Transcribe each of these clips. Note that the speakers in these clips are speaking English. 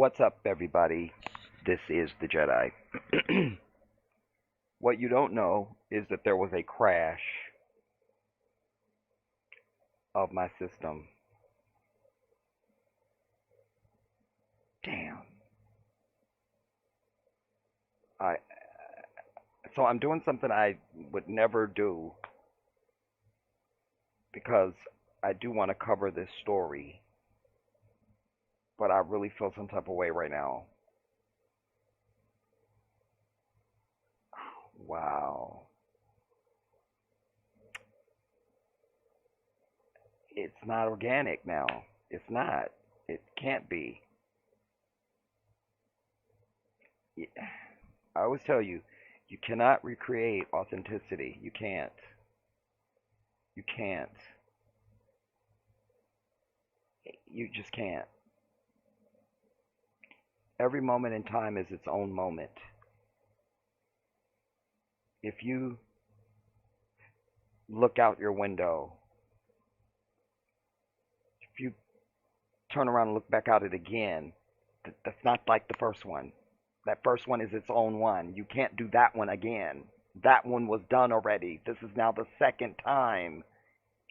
What's up, everybody? This is the Jedi. What you don't know is that there was a crash of my system. Damn. I so I'm doing something I would never do because I do want to cover this story, but I really feel some type of way right now. Wow. It's not organic now. It's not. It can't be. I always tell you, you cannot recreate authenticity. You can't. You can't. You just can't. Every moment in time is its own moment. If you look out your window, if you turn around and look back out it again, that's not like the first one. That first one is its own one. You can't do that one again. That one was done already. This is now the second time.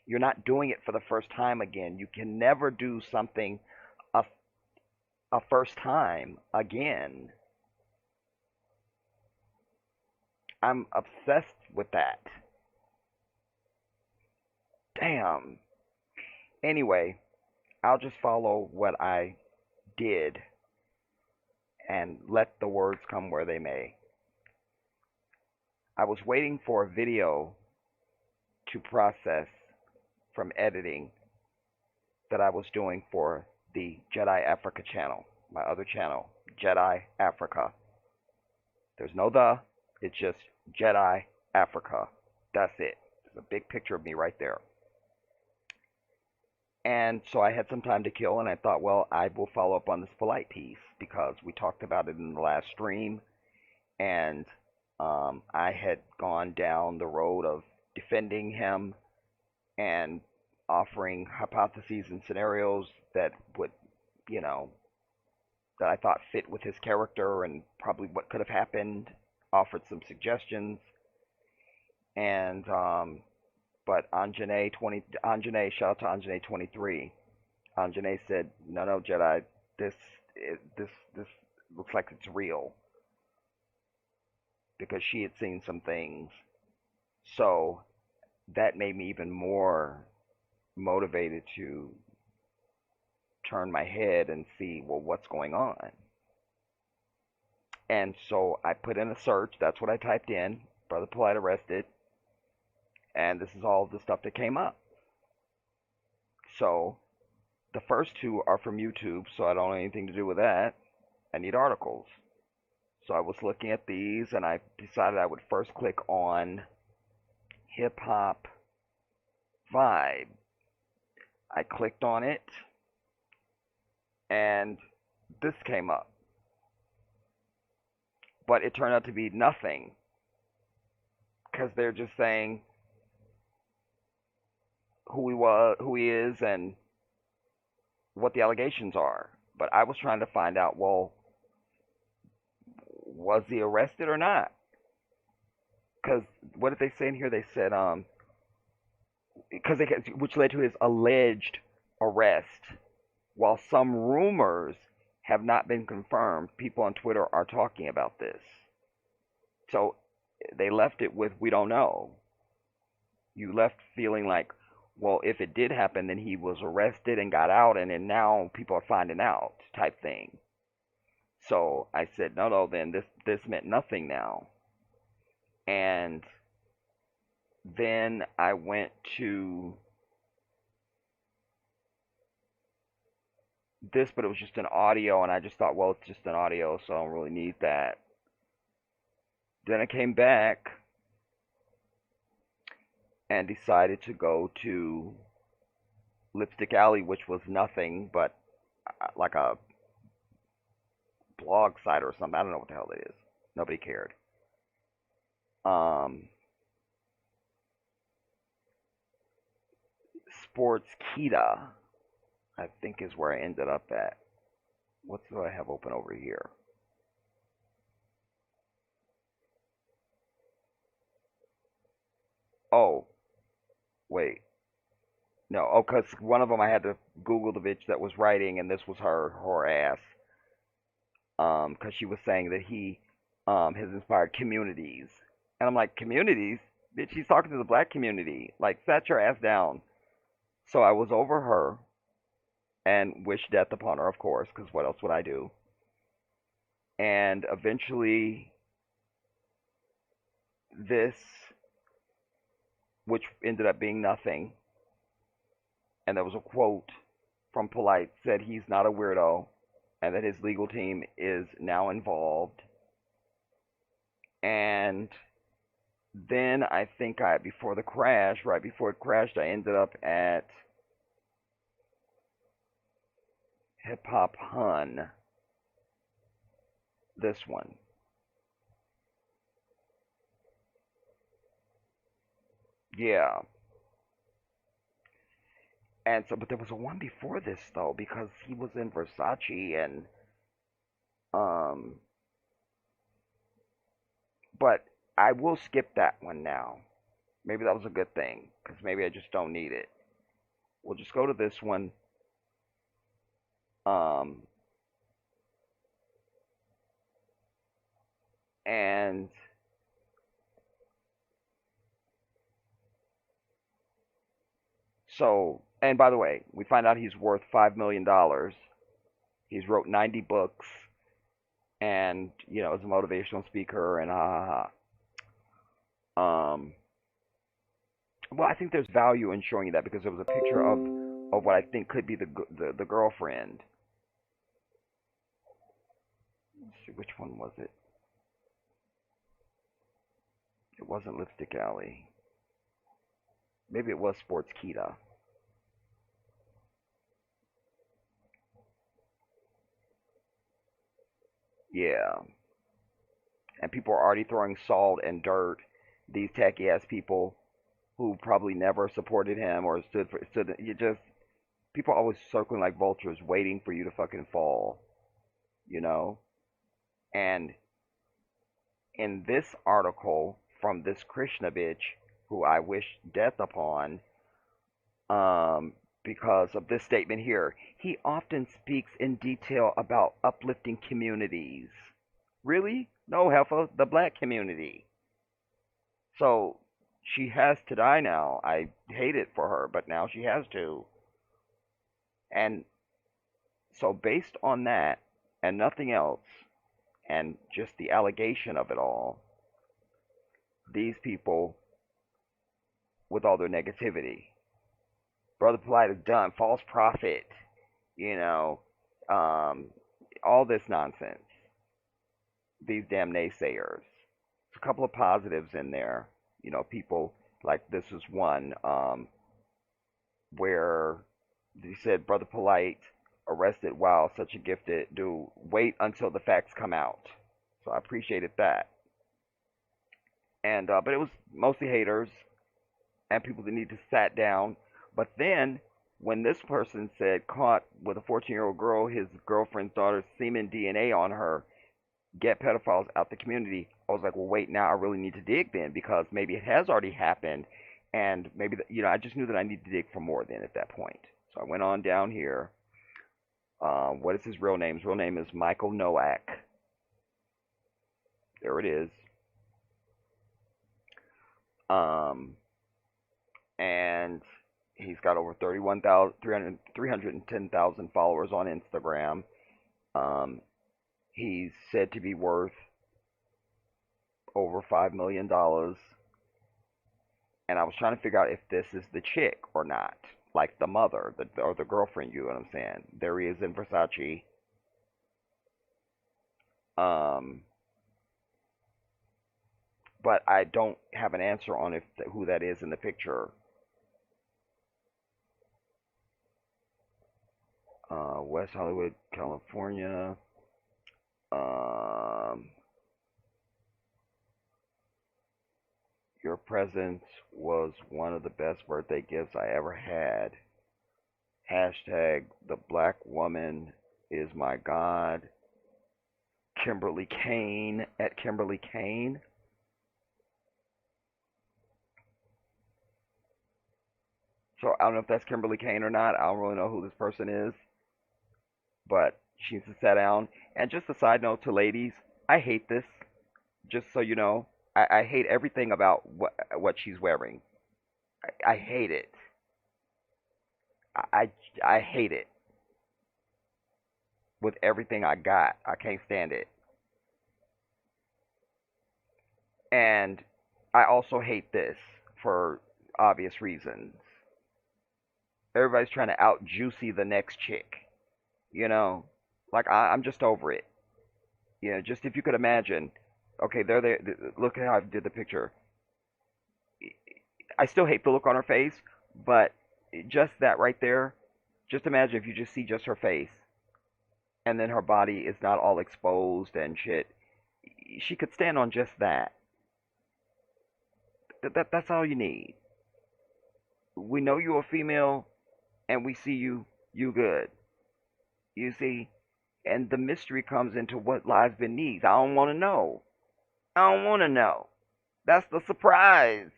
You're not doing it for the first time again. You can never do something a, a first time again. I'm obsessed with that. Damn. Anyway, I'll just follow what I did and let the words come where they may. I was waiting for a video to process from editing that I was doing for the Jedi Africa channel, my other channel, Jedi Africa. There's no it's just Jedi Africa. That's it. There's a big picture of me right there. And so I had some time to kill, and I thought, well, I will follow up on this polite piece because we talked about it in the last stream, and I had gone down the road of defending him and offering hypotheses and scenarios that would, you know, that I thought fit with his character and probably what could have happened. Offered some suggestions, and but Anjane, shout out to Anjane 23. Anjane said, no, Jedi, this looks like it's real because she had seen some things. So that made me even more motivated to turn my head and see, well, what's going on. And so I put in a search. That's what I typed in. Brother Polite arrested. And this is all the stuff that came up. So the first two are from YouTube, so I don't have anything to do with that. I need articles. So I was looking at these, and I decided I would first click on Hip Hop Vibe. I clicked on it, and this came up. But it turned out to be nothing, because they're just saying who he is, and what the allegations are. But I was trying to find out, well, was he arrested or not? Because what did they say in here? They said, because which led to his alleged arrest. While some rumors have not been confirmed, people on Twitter are talking about this. So they left it with, we don't know. You left feeling like, well, if it did happen, then he was arrested and got out, and then now people are finding out, type thing. So I said, no, then this meant nothing now. And then I went to this, but it was just an audio, and I just thought, well, it's just an audio, so I don't really need that. Then I came back and decided to go to Lipstick Alley, which was nothing but like a blog site or something. I don't know what the hell it is. Nobody cared. Sports Kita, I think, is where I ended up at. What do I have open over here? Oh, wait. No, oh, cause one of them I had to Google the bitch that was writing, and this was her ass. Cause she was saying that he, has inspired communities, and I'm like, communities, bitch. She's talking to the black community. Like, sat your ass down. So I was over her and wished death upon her, of course, cause what else would I do? And eventually, this, which ended up being nothing, and there was a quote from Polite said he's not a weirdo, and that his legal team is now involved. And then I think before the crash, right before it crashed, I ended up at Hip Hop Hun. This one, yeah. And so, but there was a one before this though, because he was in Versace, and um, but I will skip that one now. Maybe that was a good thing, because maybe I just don't need it. We'll just go to this one. Um, and so, and by the way, we find out he's worth $5 million. He's wrote 90 books, and is a motivational speaker, and ha ha ha. Well, I think there's value in showing you that, because there was a picture of what I think could be the girlfriend. Let's see, which one was it? It wasn't Lipstick Alley. Maybe it was Sports Kita. Yeah, and people are already throwing salt and dirt. These tacky ass people who probably never supported him or stood. You just people always circling like vultures, waiting for you to fucking fall. You know. And in this article from this Krishna bitch, who I wish death upon, um, because of this statement here, he often speaks in detail about uplifting communities. Really? No, Heffa, the black community. So she has to die now. I hate it for her, but now she has to. And so, based on that and nothing else, and just the allegation of it all, these people, with all their negativity, Brother Polite is done, false prophet, you know, um, all this nonsense, these damn naysayers. There's a couple of positives in there, people like this is one, where he said, Brother Polite arrested while such a gifted dude. Wait until the facts come out. So I appreciated that. And but it was mostly haters and people that need to sat down. But then when this person said caught with a 14-year-old girl, his girlfriend's daughter's semen DNA on her, get pedophiles out the community. I was like, well, wait, now I really need to dig then, because maybe it has already happened, and maybe I just knew that I needed to dig for more then at that point. So I went on down here. What is his real name? His real name is Michael Nowak. There it is. Um, and he's got over 31,000, 310,000 followers on Instagram. Um, he's said to be worth over $5 million. And I was trying to figure out if this is the chick or not, like the mother, or the girlfriend. You know what I'm saying? There he is in Versace. Um, but I don't have an answer on if who that is in the picture. West Hollywood, California. Um, your presence was one of the best birthday gifts I ever had. Hashtag the black woman is my God, Kimberly Kane at Kimberly Kane. So I don't know if that's Kimberly Kane or not. I don't really know who this person is, but she needs to sit down. And just a side note to ladies, I hate this. Just so you know, I hate everything about what she's wearing. I hate it. I I hate it with everything I got. I can't stand it. And I also hate this for obvious reasons. Everybody's trying to out juicy the next chick, you know? Like I'm just over it. You know, just if you could imagine, okay, there. Look at how I did the picture. I still hate the look on her face, but just that right there. Just imagine if you just see just her face, and then her body is not all exposed and shit. She could stand on just that. That's all you need. We know you're a female, and we see you good. You see, and the mystery comes into what lies beneath. I don't want to know. I don't want to know. That's the surprise.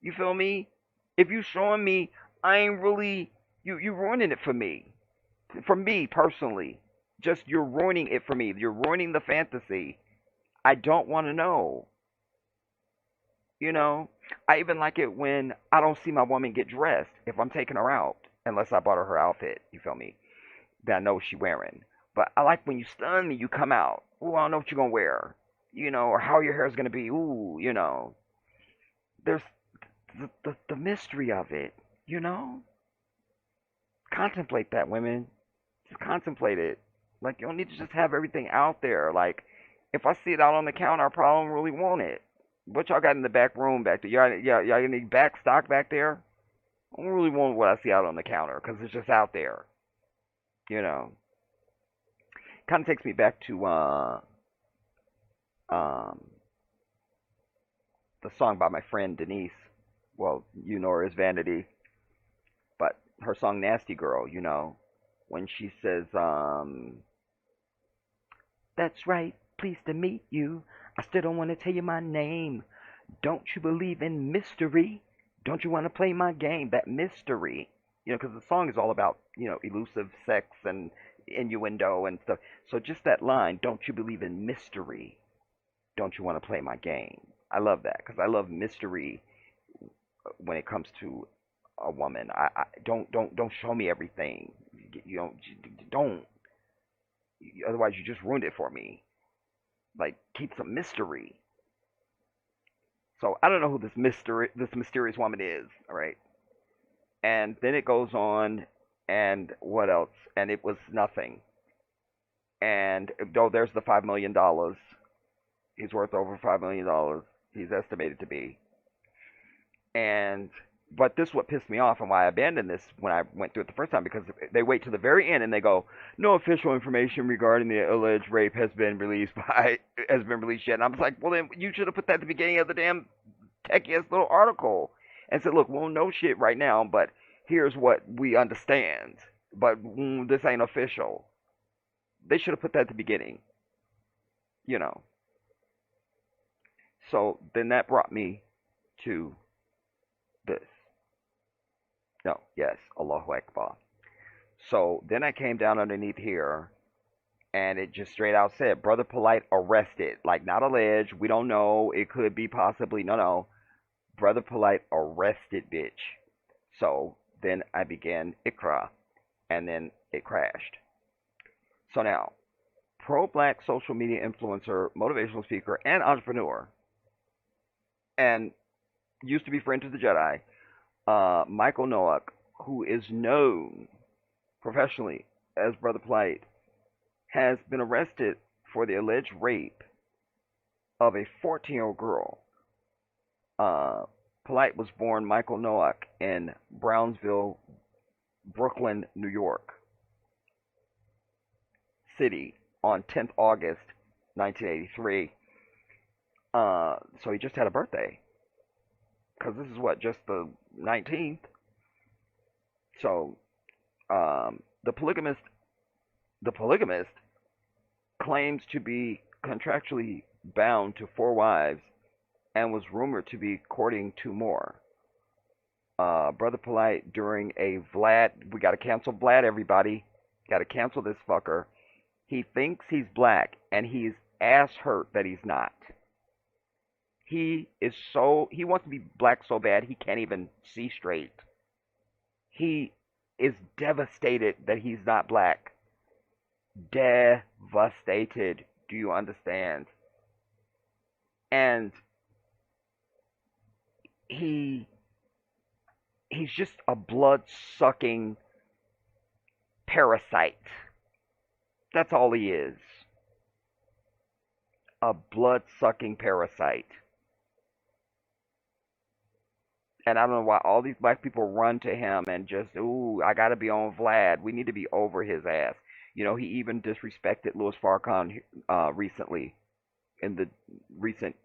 You feel me? If you showing me, I ain't really you ruining it for me. For me personally, just you're ruining it for me. You're ruining the fantasy. I don't want to know. You know, I even like it when I don't see my woman get dressed if I'm taking her out, unless I bought her outfit. You feel me? That I know she wearing. But I like when you stun me, you come out. Ooh, I don't know what you're gonna wear. You know, or how your hair is gonna be. Ooh, you know, there's the mystery of it. You know, contemplate that, women. Just contemplate it. Like you don't need to just have everything out there. Like if I see it out on the counter, I probably don't really want it. What y'all got in the back room back there? Y'all need back stock back there? I don't really want what I see out on the counter because it's just out there. You know, kind of takes me back to um, the song by my friend Denise. Well, you know her as Vanity, but her song "Nasty Girl." You know, when she says, "That's right, pleased to meet you. I still don't want to tell you my name. Don't you believe in mystery? Don't you want to play my game? That mystery." You know, because the song is all about, you know, elusive sex and innuendo and stuff. So just that line, "Don't you believe in mystery? Don't you want to play my game?" I love that because I love mystery when it comes to a woman. I don't show me everything. You don't. Otherwise, you just ruined it for me. Like keep some mystery. So I don't know who this mysterious woman is. All right, and then it goes on, and what else? And it was nothing. And though there's the $5 million, he's worth over $5 million. He's estimated to be. And but this is what pissed me off and why I abandoned this when I went through it the first time because they wait to the very end and they go, no official information regarding the alleged rape has been released yet. And I was like, well then you should have put that at the beginning of the damn techiest little article and said, look, we'll know shit right now, but here's what we understand. But this ain't official. They should have put that at the beginning, you know. So then that brought me to this. No, yes, Allahu Akbar. So then I came down underneath here, and it just straight out said, Brother Polite arrested. Like, not alleged. We don't know. It could be possibly. No, no. Brother Polite arrested, bitch. So then I began Ikra, and then it crashed. So now, pro black social media influencer, motivational speaker, and entrepreneur, and used to be friend to the Jedi, Michael Noack, who is known professionally as Brother Polite, has been arrested for the alleged rape of a 14-year-old girl. Polite was born Michael Noack in Brownsville, Brooklyn, New York City on 10th August 1983. So he just had a birthday. Because this is what, just the 19th? So, the polygamist the polygamist, claims to be contractually bound to 4 wives and was rumored to be courting 2 more. Brother Polite during a Vlad, we got to cancel Vlad, everybody. Got to cancel this fucker. He thinks he's black, and he's ass hurt that he's not. He wants to be black so bad he can't even see straight. He is devastated that he's not black. Devastated. Do you understand? And he's just a blood-sucking parasite. That's all he is. A blood-sucking parasite. And I don't know why all these black people run to him and just, ooh, I gotta be on Vlad. We need to be over his ass. You know, he even disrespected Louis Farrakhan recently, in the recent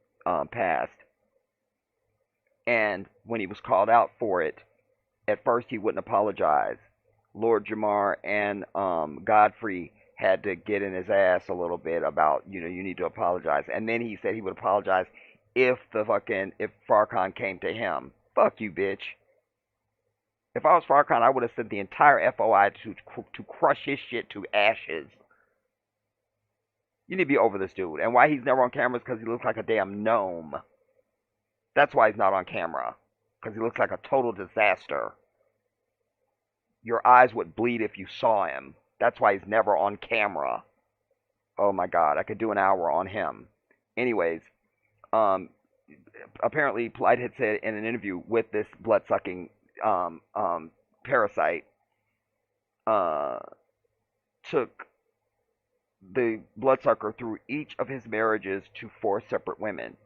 past. And when he was called out for it, at first he wouldn't apologize. Lord Jamar and Godfrey had to get in his ass a little bit about, you need to apologize. And then he said he would apologize if Farrakhan came to him. Fuck you, bitch. If I was Farrakhan, I would have sent the entire FOI to crush his shit to ashes. You need to be over this dude. And why he's never on camera is because he looks like a damn gnome. That's why he's not on camera. Because he looks like a total disaster. Your eyes would bleed if you saw him. That's why he's never on camera. Oh my God, I could do an hour on him. Anyways, apparently Polite had said in an interview with this blood-sucking parasite, took the bloodsucker through each of his marriages to 4 separate women.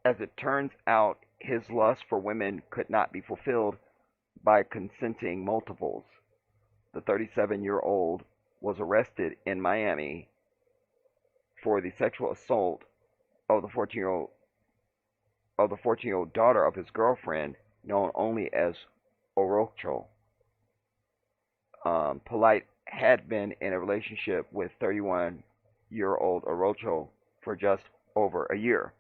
As it turns out, his lust for women could not be fulfilled by consenting multiples. The 37-year-old was arrested in Miami for the sexual assault of the 14-year-old daughter of his girlfriend, known only as Orocho. Polite had been in a relationship with 31-year-old Orocho for just over a year.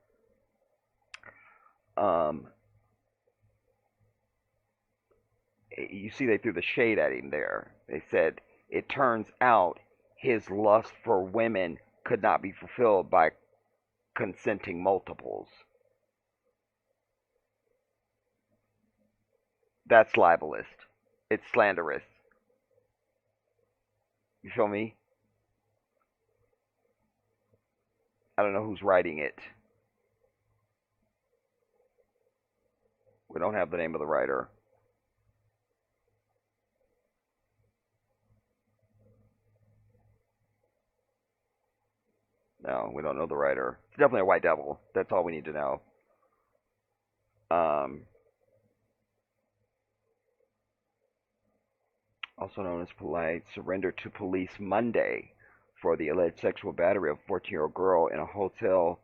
You see, they threw the shade at him there. They said, it turns out his lust for women could not be fulfilled by consenting multiples. That's libelous. It's slanderous. You feel me? I don't know who's writing it. We don't have the name of the writer. No, we don't know the writer. It's definitely a white devil. That's all we need to know. Also known as Polite, surrendered to police Monday for the alleged sexual battery of a 14-year-old girl in a hotel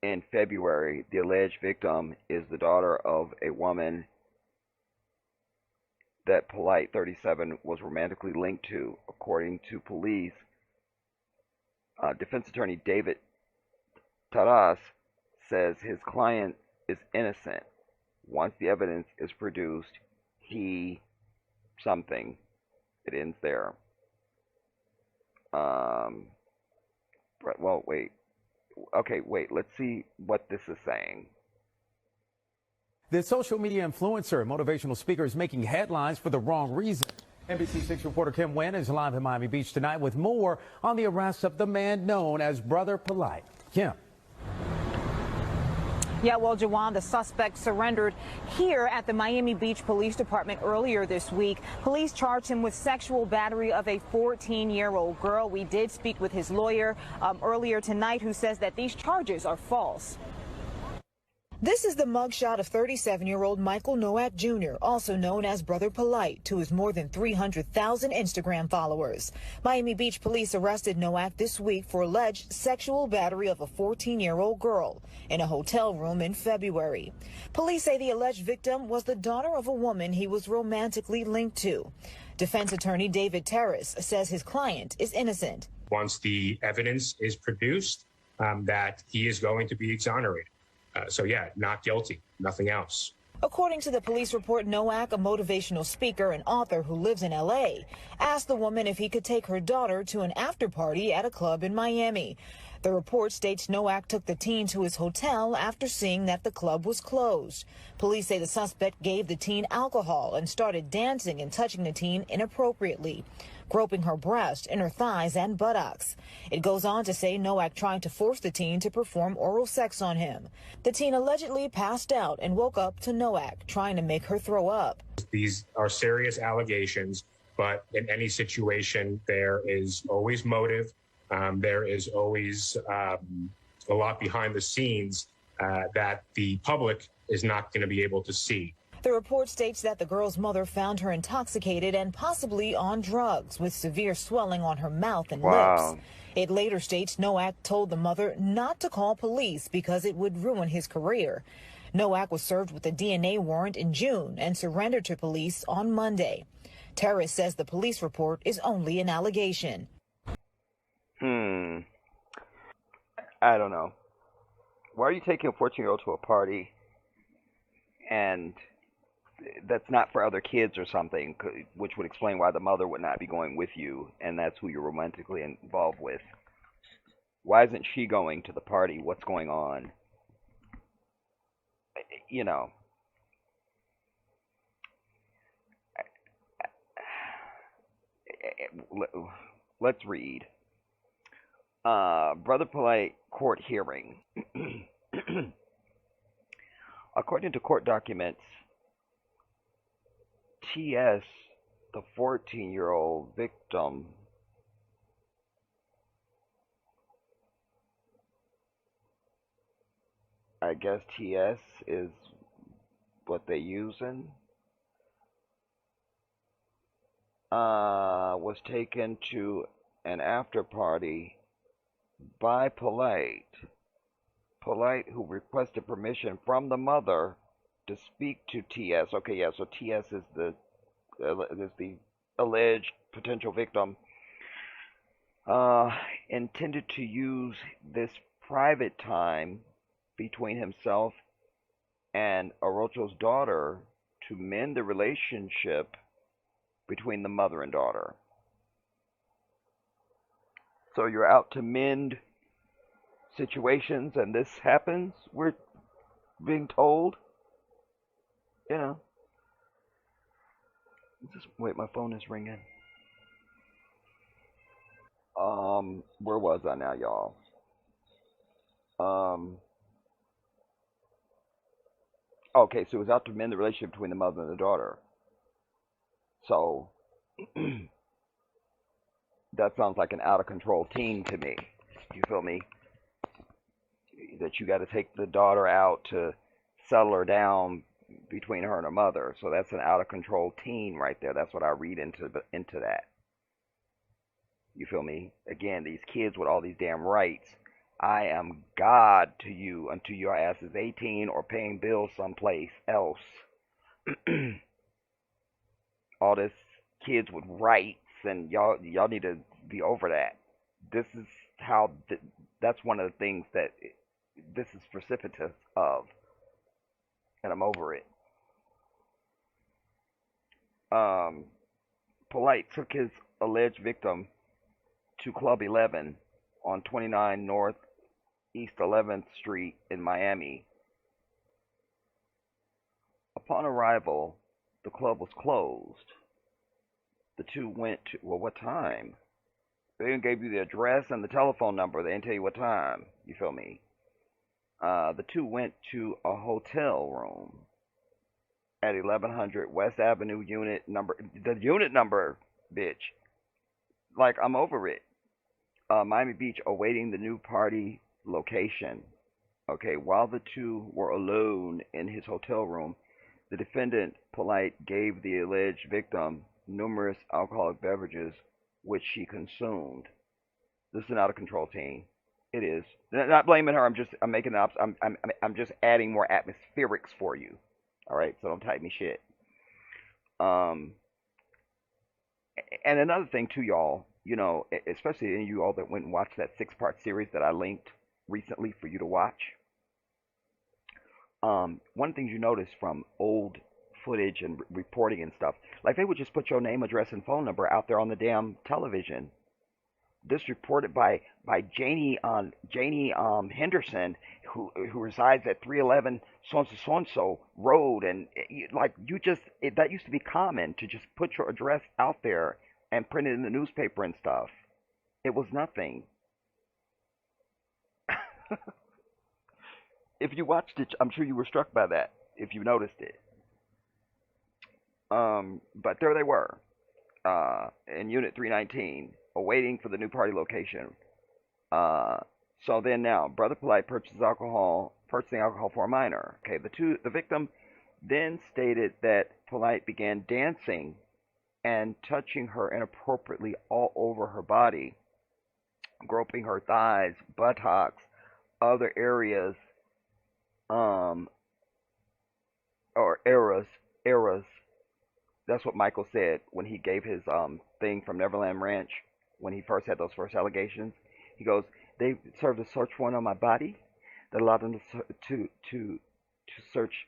in February. The alleged victim is the daughter of a woman that Polite, 37, was romantically linked to, according to police. Defense attorney David Taras says his client is innocent. Once the evidence is produced, something. It ends there. Well, wait. Okay, wait. Let's see what this is saying. The social media influencer and motivational speaker is making headlines for the wrong reason. NBC6 reporter Kim Nguyen is live in Miami Beach tonight with more on the arrest of the man known as Brother Polite. Kim. Yeah, well, Jawan, the suspect surrendered here at the Miami Beach Police Department earlier this week. Police charged him with sexual battery of a 14-year-old girl. We did speak with his lawyer earlier tonight, who says that these charges are false. This is the mugshot of 37-year-old Michael Nowak Jr., also known as Brother Polite, to his more than 300,000 Instagram followers. Miami Beach police arrested Nowak this week for alleged sexual battery of a 14-year-old girl in a hotel room in February. Police say the alleged victim was the daughter of a woman he was romantically linked to. Defense attorney David Terrace says his client is innocent. Once the evidence is produced, that he is going to be exonerated. So yeah, not guilty, nothing else. According to the police report, Nowak, a motivational speaker and author who lives in L.A., asked the woman if he could take her daughter to an after party at a club in Miami. The report states Nowak took the teen to his hotel after seeing that the club was closed. Police say the suspect gave the teen alcohol and started dancing and touching the teen inappropriately, groping her breast, inner thighs, and buttocks. It goes on to say Nowak tried to force the teen to perform oral sex on him. The teen allegedly passed out and woke up to Nowak trying to make her throw up. These are serious allegations, but in any situation, there is always motive. There is always a lot behind the scenes that the public is not going to be able to see. The report states that the girl's mother found her intoxicated and possibly on drugs with severe swelling on her mouth and lips. It later states Nowak told the mother not to call police because it would ruin his career. Nowak was served with a DNA warrant in June and surrendered to police on Monday. Terrace says the police report is only an allegation. I don't know. Why are you taking a 14-year-old to a party and that's not for other kids or something, which would explain why the mother would not be going with you, and that's who you're romantically involved with? Why isn't she going to the party? What's going on? You know. Let's read. Brother Polite court hearing. According to court documents, T.S., the 14-year-old victim, I guess T.S. is what they using, was taken to an after party by Polite, who requested permission from the mother to speak to T.S. Okay, yeah, so T.S. is the alleged potential victim. Intended to use this private time between himself and Orocho's daughter to mend the relationship between the mother and daughter. So you're out to mend situations and this happens, we're being told. You know. Wait, my phone is ringing. Where was I now, y'all? Okay, so it was out to mend the relationship between the mother and the daughter. So that sounds like an out of control teen to me. You feel me? That you got to take the daughter out to settle her down between her and her mother. So that's an out of control teen right there. That's what I read into that. You feel me? Again, these kids with all these damn rights. I am God to you until your ass is 18 or paying bills someplace else. All this kids with rights, and y'all need to be over that. This is how that's one of the things that this is precipitous of, and I'm over it. Polite took his alleged victim to Club 11 on 29 North East 11th Street in Miami. Upon arrival, the club was closed. The two went to, well, what time? They didn't give you the address and the telephone number. They didn't tell you what time. You feel me? The two went to a hotel room at 1100 West Avenue, unit number, bitch. Like, I'm over it. Miami Beach, awaiting the new party location. Okay, while the two were alone in his hotel room, the defendant, Polite, gave the alleged victim numerous alcoholic beverages, which she consumed. This is an out of control teen. It is. Not blaming her. I'm making it up. I'm just adding more atmospherics for you. All right, so don't type me shit. And another thing too, y'all, especially any of you all that went and watched that 6-part series that I linked recently for you to watch. One of the things you notice from old footage and reporting and stuff, like they would just put your name, address, and phone number out there on the damn television. This reported by Janie Henderson, who resides at 311 so and so road, and like that used to be common to just put your address out there and print it in the newspaper and stuff. It was nothing. If you watched it, I'm sure you were struck by that if you noticed it. But there they were, in Unit 319, awaiting for the new party location. Uh, so then now, Brother Polite purchasing alcohol for a minor. Okay, the victim then stated that Polite began dancing and touching her inappropriately all over her body, groping her thighs, buttocks, other areas, um, or eras. That's what Michael said when he gave his thing from Neverland Ranch when he first had those first allegations. He goes, they served a search warrant on my body that allowed them to search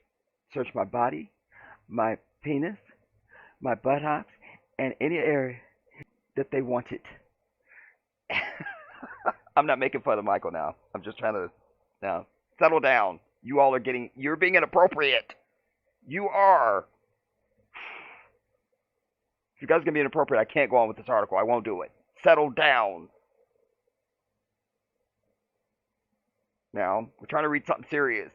my body, my penis, my buttocks, and any area that they wanted. I'm not making fun of Michael now. I'm just trying to now settle down. You're being inappropriate. You are. If you guys are gonna be inappropriate, I can't go on with this article. I won't do it. Settle down. Now, we're trying to read something serious.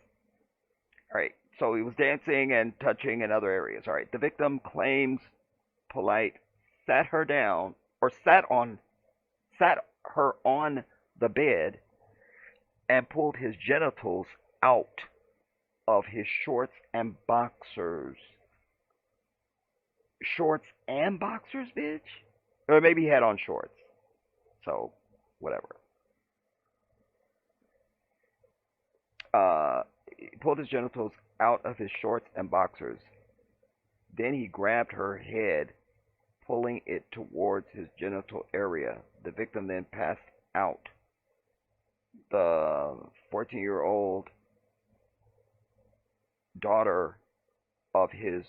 All right. So he was dancing and touching in other areas. All right. The victim claims Polite sat her down or sat her on the bed and pulled his genitals out of his shorts and boxers. Shorts and boxers, bitch? Or maybe he had on shorts. So, whatever. He pulled his genitals out of his shorts and boxers. Then he grabbed her head, pulling it towards his genital area. The victim then passed out. The 14-year-old daughter of his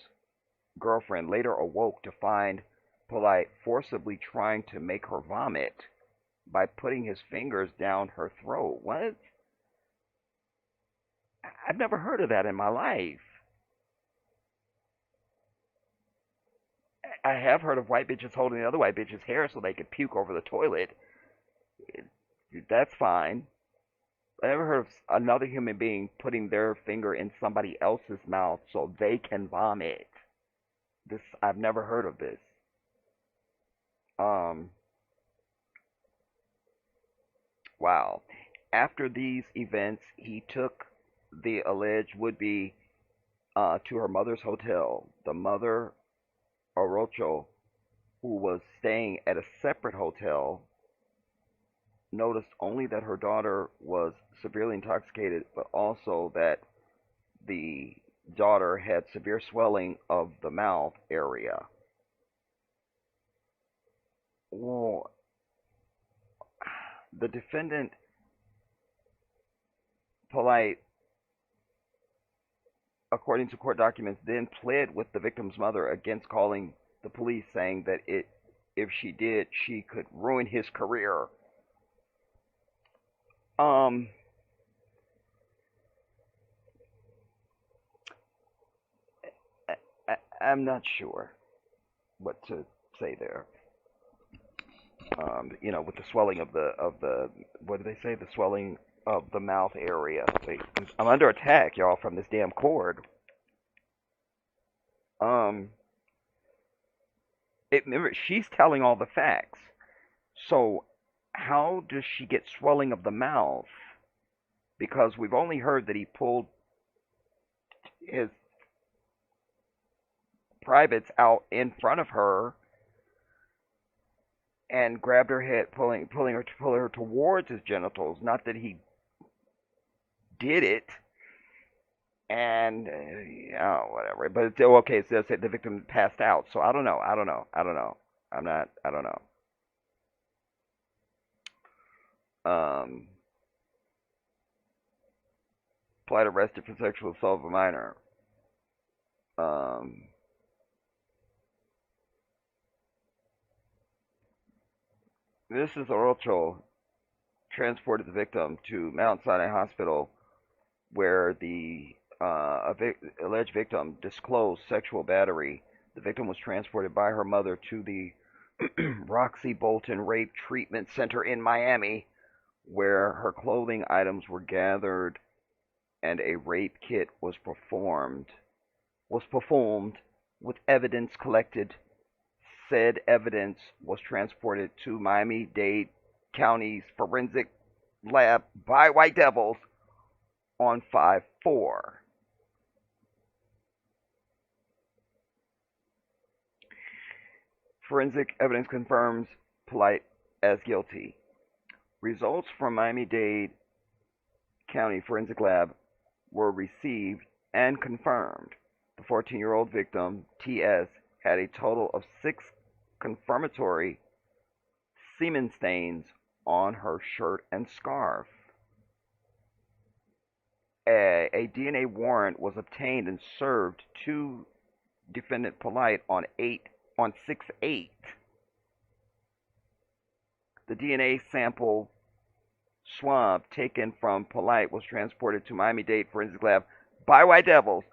girlfriend later awoke to find Polite forcibly trying to make her vomit by putting his fingers down her throat. What? I've never heard of that in my life. I have heard of white bitches holding the other white bitch's hair so they could puke over the toilet. That's fine. I never heard of another human being putting their finger in somebody else's mouth so they can vomit. I've never heard of this. Wow. After these events, he took the alleged would-be to her mother's hotel. The mother, Orocho, who was staying at a separate hotel, noticed only that her daughter was severely intoxicated, but also that the daughter had severe swelling of the mouth area. Well, the defendant, Polite, according to court documents, then pled with the victim's mother against calling the police, saying that if she did, she could ruin his career. Um, I'm not sure what to say there. With the swelling of the what do they say? The swelling of the mouth area. I'm under attack, y'all, from this damn cord. Um, remember, she's telling all the facts. So, how does she get swelling of the mouth? Because we've only heard that he pulled his privates out in front of her and grabbed her head, pulling her towards his genitals. Not that he did it, and whatever. But it's okay. It says that the victim passed out. So I don't know. I'm not. I don't know. Um, Polite arrested for sexual assault of a minor. Um, Mrs. Orocho transported the victim to Mount Sinai Hospital, where the alleged victim disclosed sexual battery. The victim was transported by her mother to the Roxy Bolton Rape Treatment Center in Miami, where her clothing items were gathered and a rape kit was performed with evidence collected. Said evidence was transported to Miami-Dade County's forensic lab by White Devils on 5/4. Forensic evidence confirms Polite as guilty. Results from Miami-Dade County Forensic Lab were received and confirmed. The 14-year-old victim, T.S., had a total of 6 confirmatory semen stains on her shirt and scarf. A DNA warrant was obtained and served to defendant Polite on 6/8. The DNA sample swab taken from Polite was transported to Miami-Dade Forensic Lab by White Devils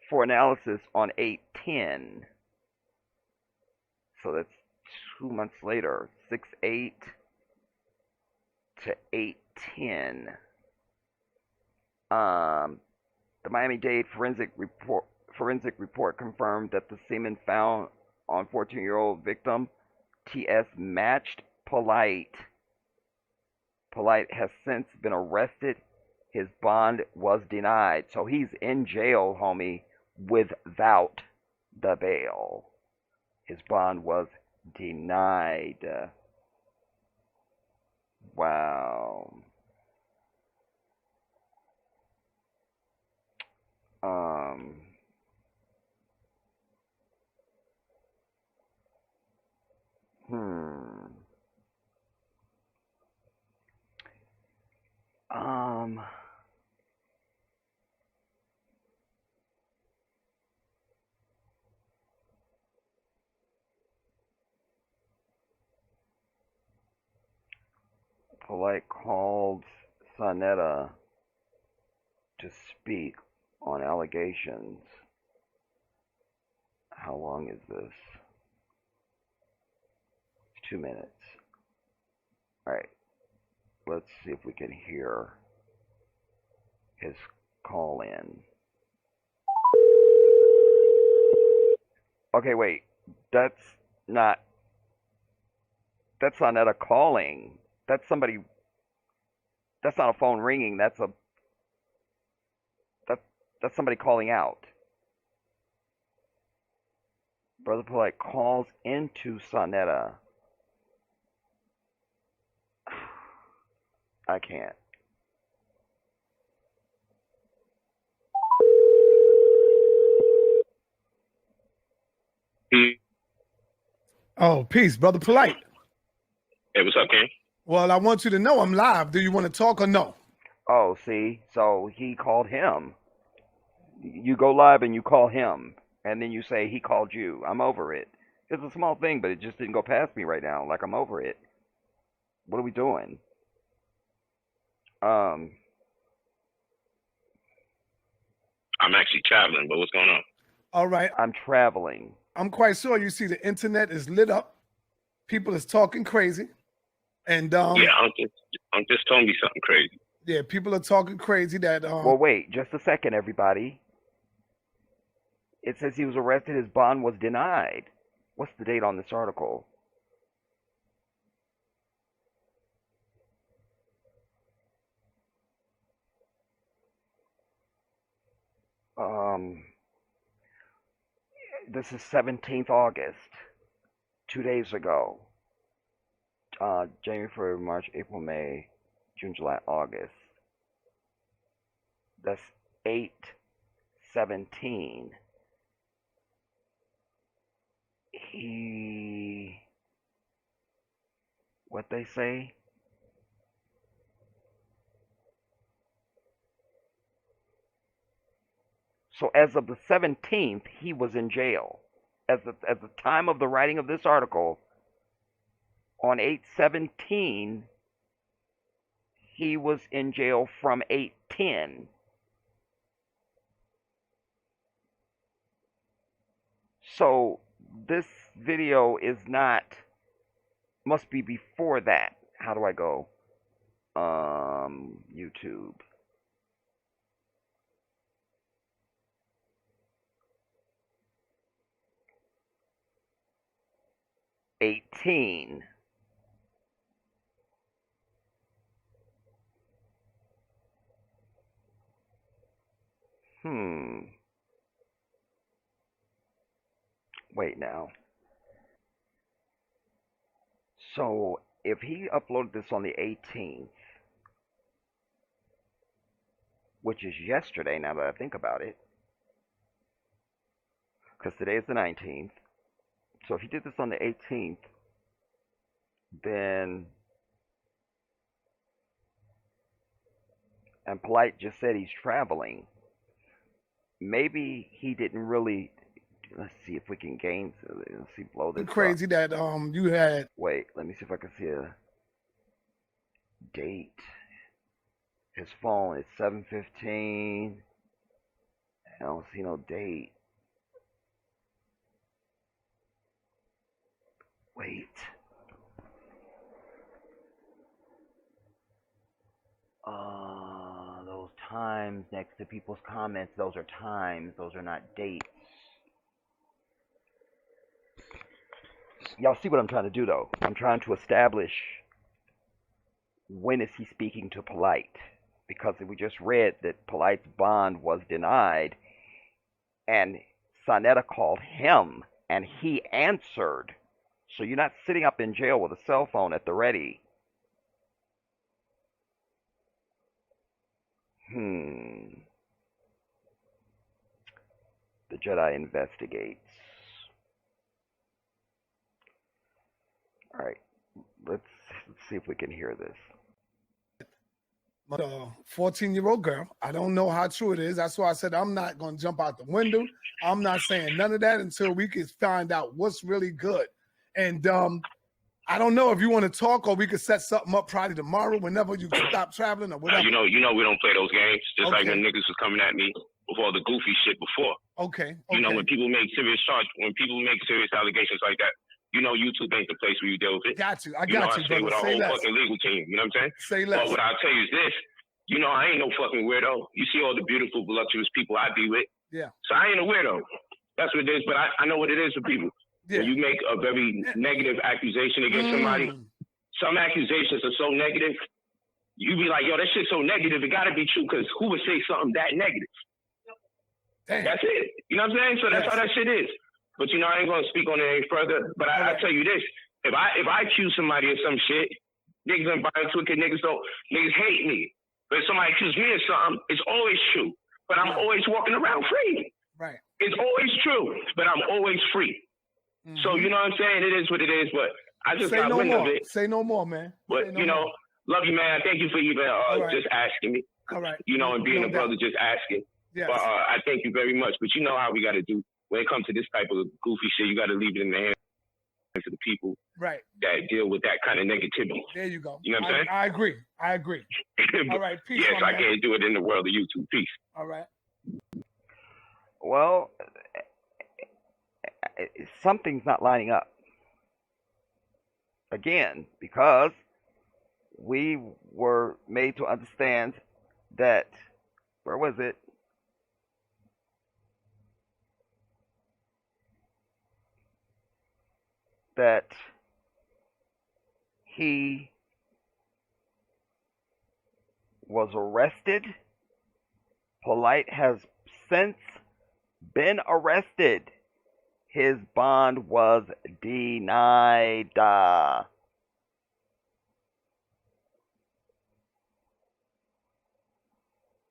for analysis on 8/10. So that's 2 months later, 6/8 to 8/10. The Miami-Dade forensic report confirmed that the semen found on 14-year-old victim T.S. matched Polite. Polite has since been arrested. His bond was denied, so he's in jail, homie, without the bail. His bond was denied. Wow. Um, hmm. Um, Polite called Sonetta to speak on allegations. How long is this? 2 minutes. Alright, let's see if we can hear his call in. Okay, wait. That's not. That's Sonetta calling. That's somebody. That's not a phone ringing. That's somebody calling out. Brother Polite calls into Sonetta. I can't. Oh, peace, brother Polite. Hey, what's up, King? Well, I want you to know I'm live. Do you want to talk or no? Oh, see? So he called him. You go live and you call him. And then you say he called you. I'm over it. It's a small thing, but it just didn't go past me right now. Like, I'm over it. What are we doing? I'm actually traveling, but what's going on? All right. I'm traveling. I'm quite sure you see the internet is lit up. People is talking crazy. And Yeah, Uncle just told me something crazy. yeah, people are talking crazy that Well, wait, just a second, everybody. It says he was arrested. His bond was denied. What's the date on this article? This is 17th August, 2 days ago. January, February, March, April, May, June, July, August. That's 8/17. what they say. So as of the 17th, he was in jail. As the time of the writing of this article, on 8/17, he was in jail from 8/10. So this video is not, must be before that. How do I go? YouTube. 18. Wait now. So if he uploaded this on the 18th, which is yesterday now that I think about it, because today is the 19th. So if he did this on the 18th, then, and Polite just said he's traveling, maybe he didn't really, let's see if we can gain, let's see, blow this Crazy up. that you had. Wait, let me see if I can see a date. His phone is 7:15. I don't see no date. Wait. Those times next to people's comments, those are times, those are not dates. Y'all see what I'm trying to do though? I'm trying to establish when is he speaking to Polite. Because we just read that Polite's bond was denied and Sonetta called him and he answered. So you're not sitting up in jail with a cell phone at the ready. The Jedi investigates. All right, let's see if we can hear this. A 14-year-old girl. I don't know how true it is. That's why I said I'm not going to jump out the window. I'm not saying none of that until we can find out what's really good. And I don't know if you want to talk or we could set something up probably tomorrow whenever you stop traveling or whatever. You know, we don't play those games. Just like when niggas was coming at me with all the goofy shit before. Okay. You know, when people make serious allegations like that, you know, YouTube ain't the place where you deal with it. Got you. I got you, I stay brother. with our Say whole less. fucking legal team. You know what I'm saying? Say less. But what I'll tell you is this. You know, I ain't no fucking weirdo. You see all the beautiful, voluptuous people I be with. Yeah. So I ain't a weirdo. That's what it is. But I know what it is for people. Yeah. When you make a very negative accusation against somebody, some accusations are so negative, you be like, yo, that shit's so negative, it gotta be true, because who would say something that negative? Damn. That's it. You know what I'm saying? So that's how that shit is. But you know, I ain't gonna speak on it any further. But I tell you this: if I accuse somebody of some shit, niggas ain't buying to it, niggas hate me. But if somebody accuses me of something, it's always true. But I'm always walking around free. Right. It's always true, but I'm always free. So you know what I'm saying? It is what it is. But I just got wind of it. Say no more, man. But you know, love you, man. Thank you for even just asking me. All right. You know, and being a brother, just asking. Yes. But I thank you very much. But you know how we got to do when it comes to this type of goofy shit. You got to leave it in the hands of the people right that deal with that kind of negativity. There you go. You know what I'm saying? I agree. All right. Peace. Yes, I can't do it in the world of YouTube. Peace. All right. Well, something's not lining up. Again, because we were made to understand that, where was it? That he was arrested. Polite has since been arrested. His bond was denied.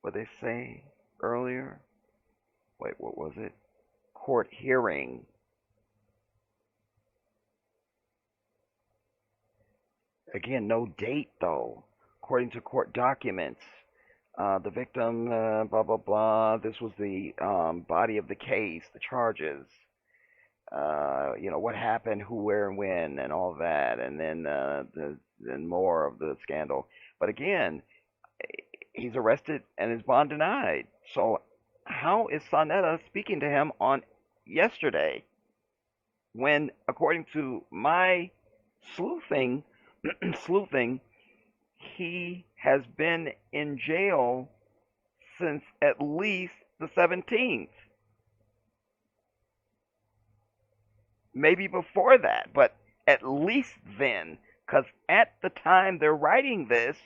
What they say earlier? Wait, what was it? Court hearing. Again, no date though. According to court documents, the victim, blah blah blah. This was the body of the case, the charges. What happened, who, where, and when, and all that, and then more of the scandal. But again, he's arrested and his bond denied. So how is Sonetta speaking to him on yesterday when, according to my sleuthing, sleuthing, he has been in jail since at least the 17th? Maybe before that, but at least then, because at the time they're writing this,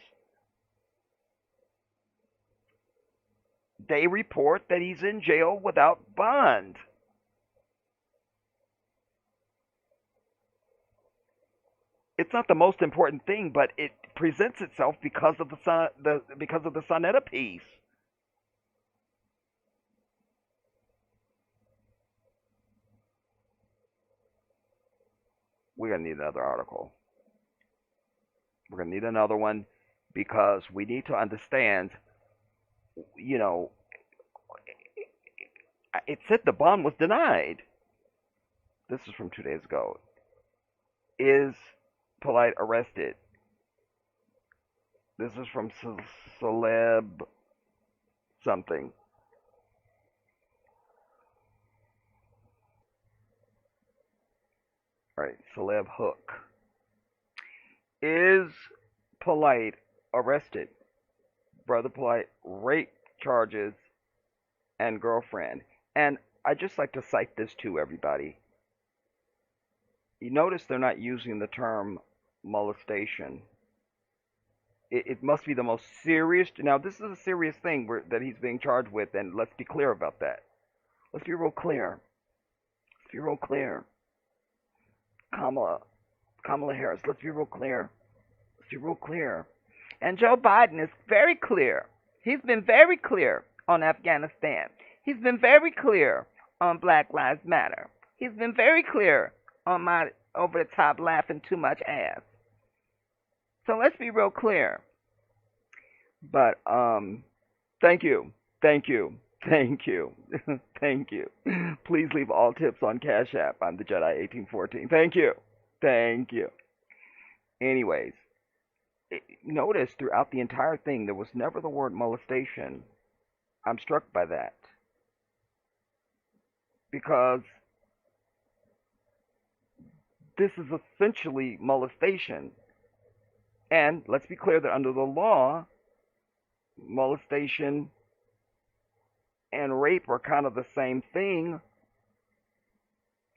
they report that he's in jail without bond. It's not the most important thing, but it presents itself because of the Sonetta piece. We're gonna need another article. We're gonna need another one because we need to understand. You know, it said the bond was denied. This is from 2 days ago. Is Polite arrested? This is from Celeb something. All right, Celeb Hook. Is Polite arrested? Brother Polite rape charges and girlfriend. And I just like to cite this to everybody. You notice they're not using the term molestation. It must be the most serious. Now, this is a serious thing that he's being charged with, and let's be clear about that. Let's be real clear. Let's be real clear. Kamala Harris, let's be real clear. Let's be real clear. And Joe Biden is very clear. He's been very clear on Afghanistan. He's been very clear on Black Lives Matter. He's been very clear on my over the top laughing too much ass. So let's be real clear. But thank you. Thank you. Thank you. Thank you. Please leave all tips on Cash App. I'm the Jedi 1814. Thank you. Thank you. Anyways, notice throughout the entire thing there was never the word molestation. I'm struck by that. Because this is essentially molestation. And let's be clear that under the law, molestation and rape are kind of the same thing,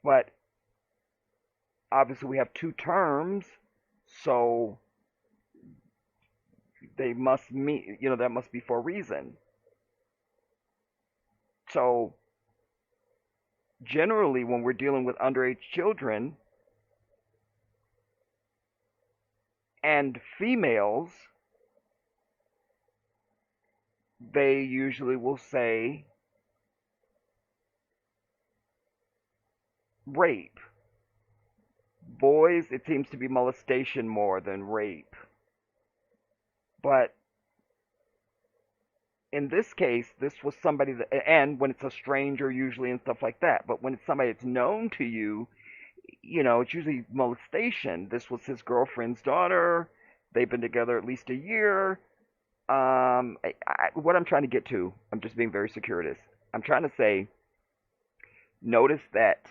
but obviously we have two terms, so they must mean, that must be for a reason. So generally when we're dealing with underage children and females, they usually will say rape. Boys, it seems to be molestation more than rape. But in this case, this was somebody that, and when it's a stranger usually and stuff like that, but when it's somebody that's known to you, it's usually molestation. This was his girlfriend's daughter. They've been together at least a year. What I'm trying to get to, I'm just being very circuitous. I'm trying to say, notice that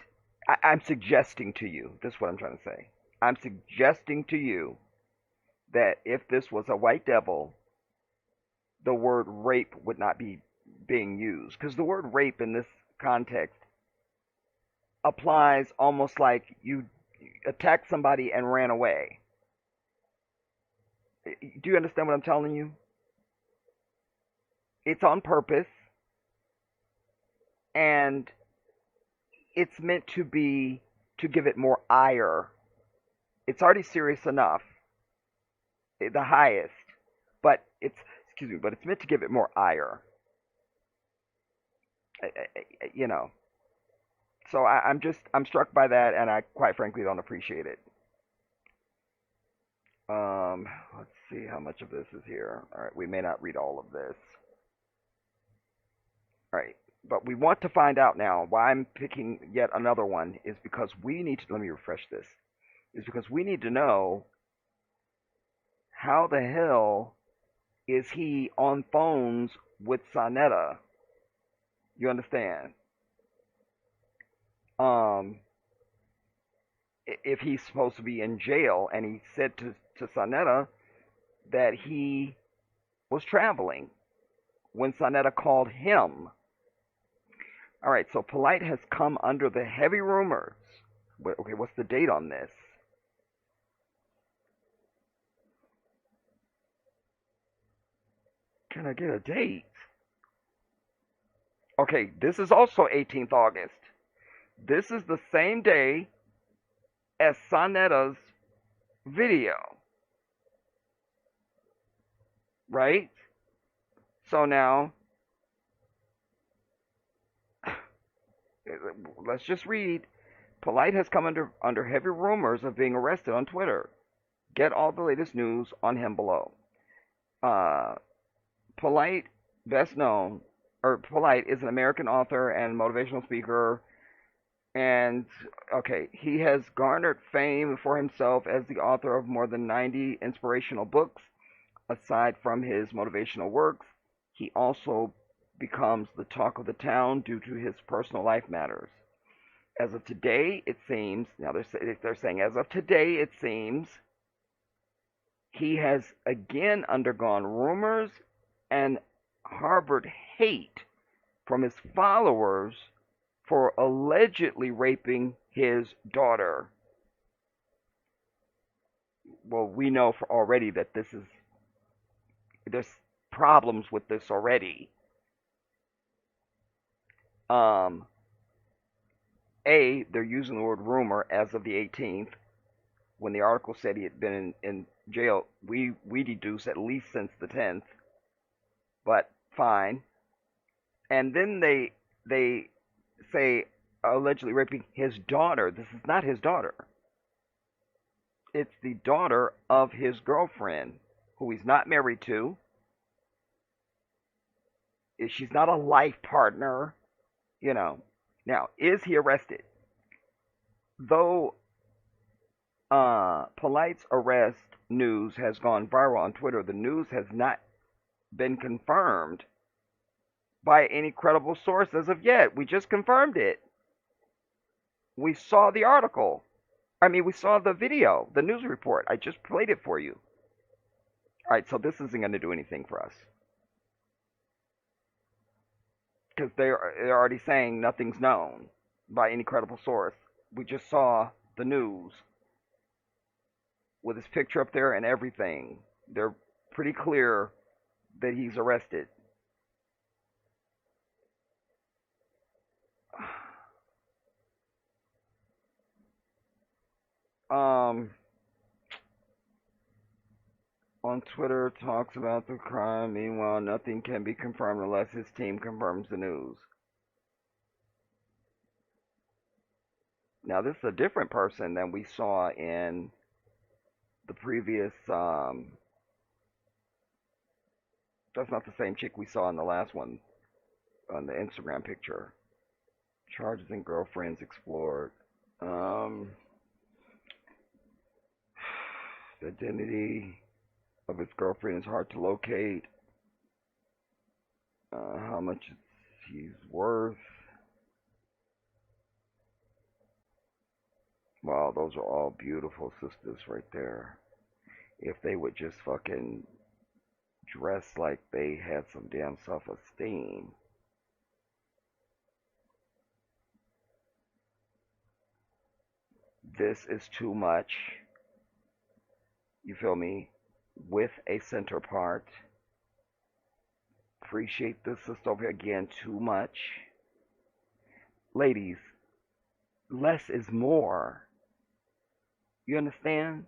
I'm suggesting to you, this is what I'm trying to say. I'm suggesting to you that if this was a white devil, the word rape would not be being used. Because the word rape in this context applies almost like you attacked somebody and ran away. Do you understand what I'm telling you? It's on purpose, and it's meant to give it more ire. It's already serious enough, the highest, but it's meant to give it more ire. So I'm struck by that, and I quite frankly don't appreciate it. Let's see how much of this is here. All right, we may not read all of this. All right, but we want to find out now why I'm picking yet another one is because we need to, let me refresh this, is because we need to know how the hell is he on phones with Sonetta? You understand? Um, if he's supposed to be in jail and he said to Sonetta that he was traveling when Sonetta called him. All right, so Polite has come under the heavy rumors. Okay, what's the date on this? Can I get a date? Okay, this is also 18th August. This is the same day as Sonetta's video, right? So now, let's just read. Polite has come under heavy rumors of being arrested on Twitter. Get all the latest news on him below. Polite, best known, or Polite is an American author and motivational speaker. And okay, he has garnered fame for himself as the author of more than 90 inspirational books. Aside from his motivational works, he also becomes the talk of the town due to his personal life matters. As of today, it seems, now they're saying as of today, it seems, he has again undergone rumors and harbored hate from his followers for allegedly raping his daughter. Well, we know already that there's problems with this already. They're using the word rumor as of the 18th. When the article said he had been in jail, we deduce at least since the 10th. But fine. And then they say allegedly raping his daughter. This is not his daughter. It's the daughter of his girlfriend, who he's not married to. She's not a life partner, you know. Now, is he arrested? Though Polite's arrest news has gone viral on Twitter, the news has not been confirmed by any credible source as of yet. We just confirmed it. We saw the article. We saw the video, the news report. I just played it for you. All right, so this isn't going to do anything for us. Because they're already saying nothing's known by any credible source. We just saw the news with his picture up there and everything. They're pretty clear that he's arrested. On Twitter talks about the crime. Meanwhile, nothing can be confirmed unless his team confirms the news. Now, this is a different person than we saw in the previous. That's not the same chick we saw in the last one on the Instagram picture. Charges and girlfriends explored. The identity of his girlfriend is hard to locate. How much he's worth. Wow, those are all beautiful sisters right there. If they would just fucking dress like they had some damn self-esteem. This is too much. You feel me? With a center part. Appreciate this sister over here again too much. Ladies, less is more. You understand?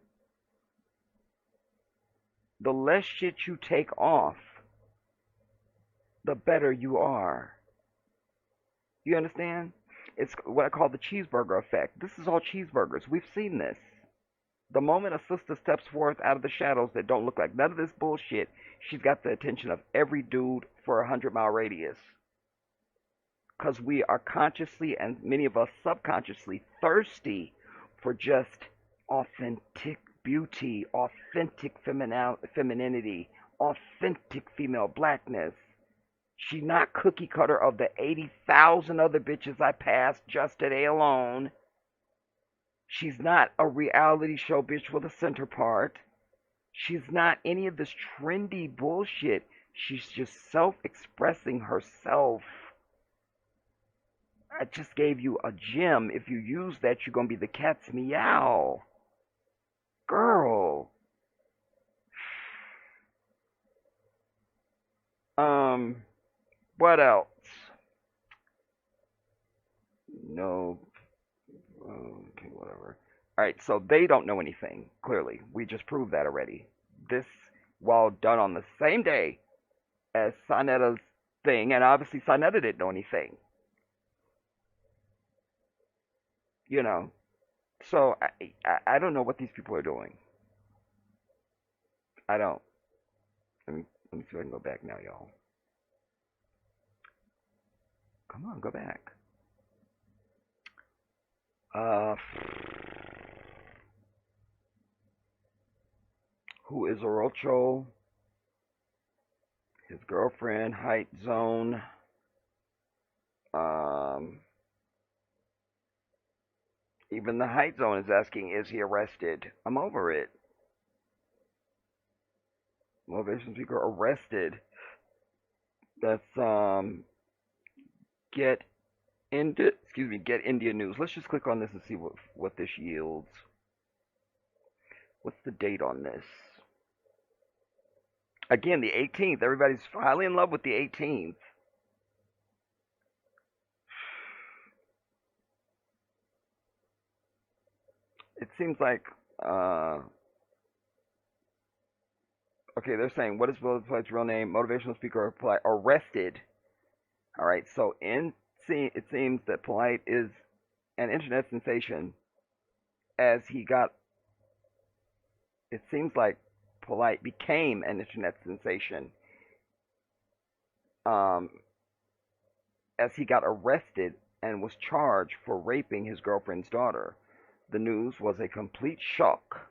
The less shit you take off, the better you are. You understand? It's what I call the cheeseburger effect. This is all cheeseburgers. We've seen this. The moment a sister steps forth out of the shadows that don't look like none of this bullshit, she's got the attention of every dude for a 100-mile radius. Because we are consciously, and many of us subconsciously, thirsty for just authentic beauty, authentic femininity, authentic female blackness. She's not cookie cutter of the 80,000 other bitches I passed just today alone. She's not a reality show bitch with a center part. She's not any of this trendy bullshit. She's just self-expressing herself. I just gave you a gem. If you use that, you're going to be the cat's meow. Girl. What else? No. Okay, whatever. Alright, so they don't know anything, clearly. We just proved that already. This, while done on the same day as Sonetta's thing, and obviously Sonetta didn't know anything. You know. So, I don't know what these people are doing. I don't. Let me see if I can go back now, y'all. Come on, go back. Who is Orocho? His girlfriend, height zone. Even the height zone is asking, is he arrested? I'm over it. Motivation speaker arrested. That's get India news. Let's just click on this and see what this yields. What's the date on this? Again, the 18th. Everybody's highly in love with the 18th. It seems like okay, they're saying, what is Polite's real name? Motivational speaker arrested. All right, so it seems that Polite is an internet sensation as he got, it seems like Polite became an internet sensation as he got arrested and was charged for raping his girlfriend's daughter. The news was a complete shock.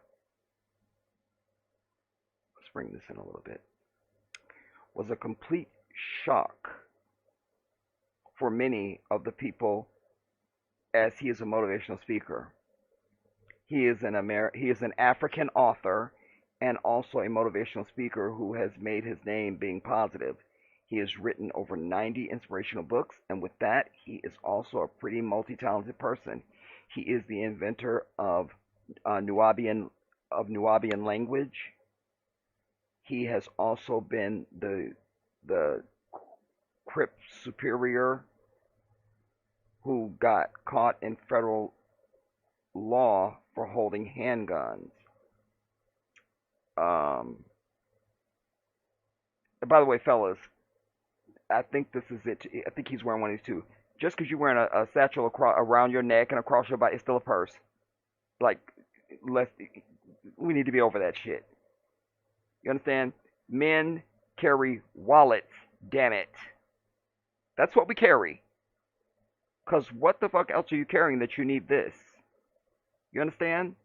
Let's bring this in a little bit. Was a complete shock for many of the people, as he is a motivational speaker. He is an African author and also a motivational speaker who has made his name being positive. He has written over 90 inspirational books, and with that, he is also a pretty multi-talented person. He is the inventor of Nubian language. He has also been the Crip superior who got caught in federal law for holding handguns. By the way, fellas, I think this is it. I think he's wearing one of these too. Just because you're wearing a satchel around your neck and across your body, it's still a purse. Like, we need to be over that shit. You understand? Men carry wallets, damn it. That's what we carry. Because what the fuck else are you carrying that you need this? You understand?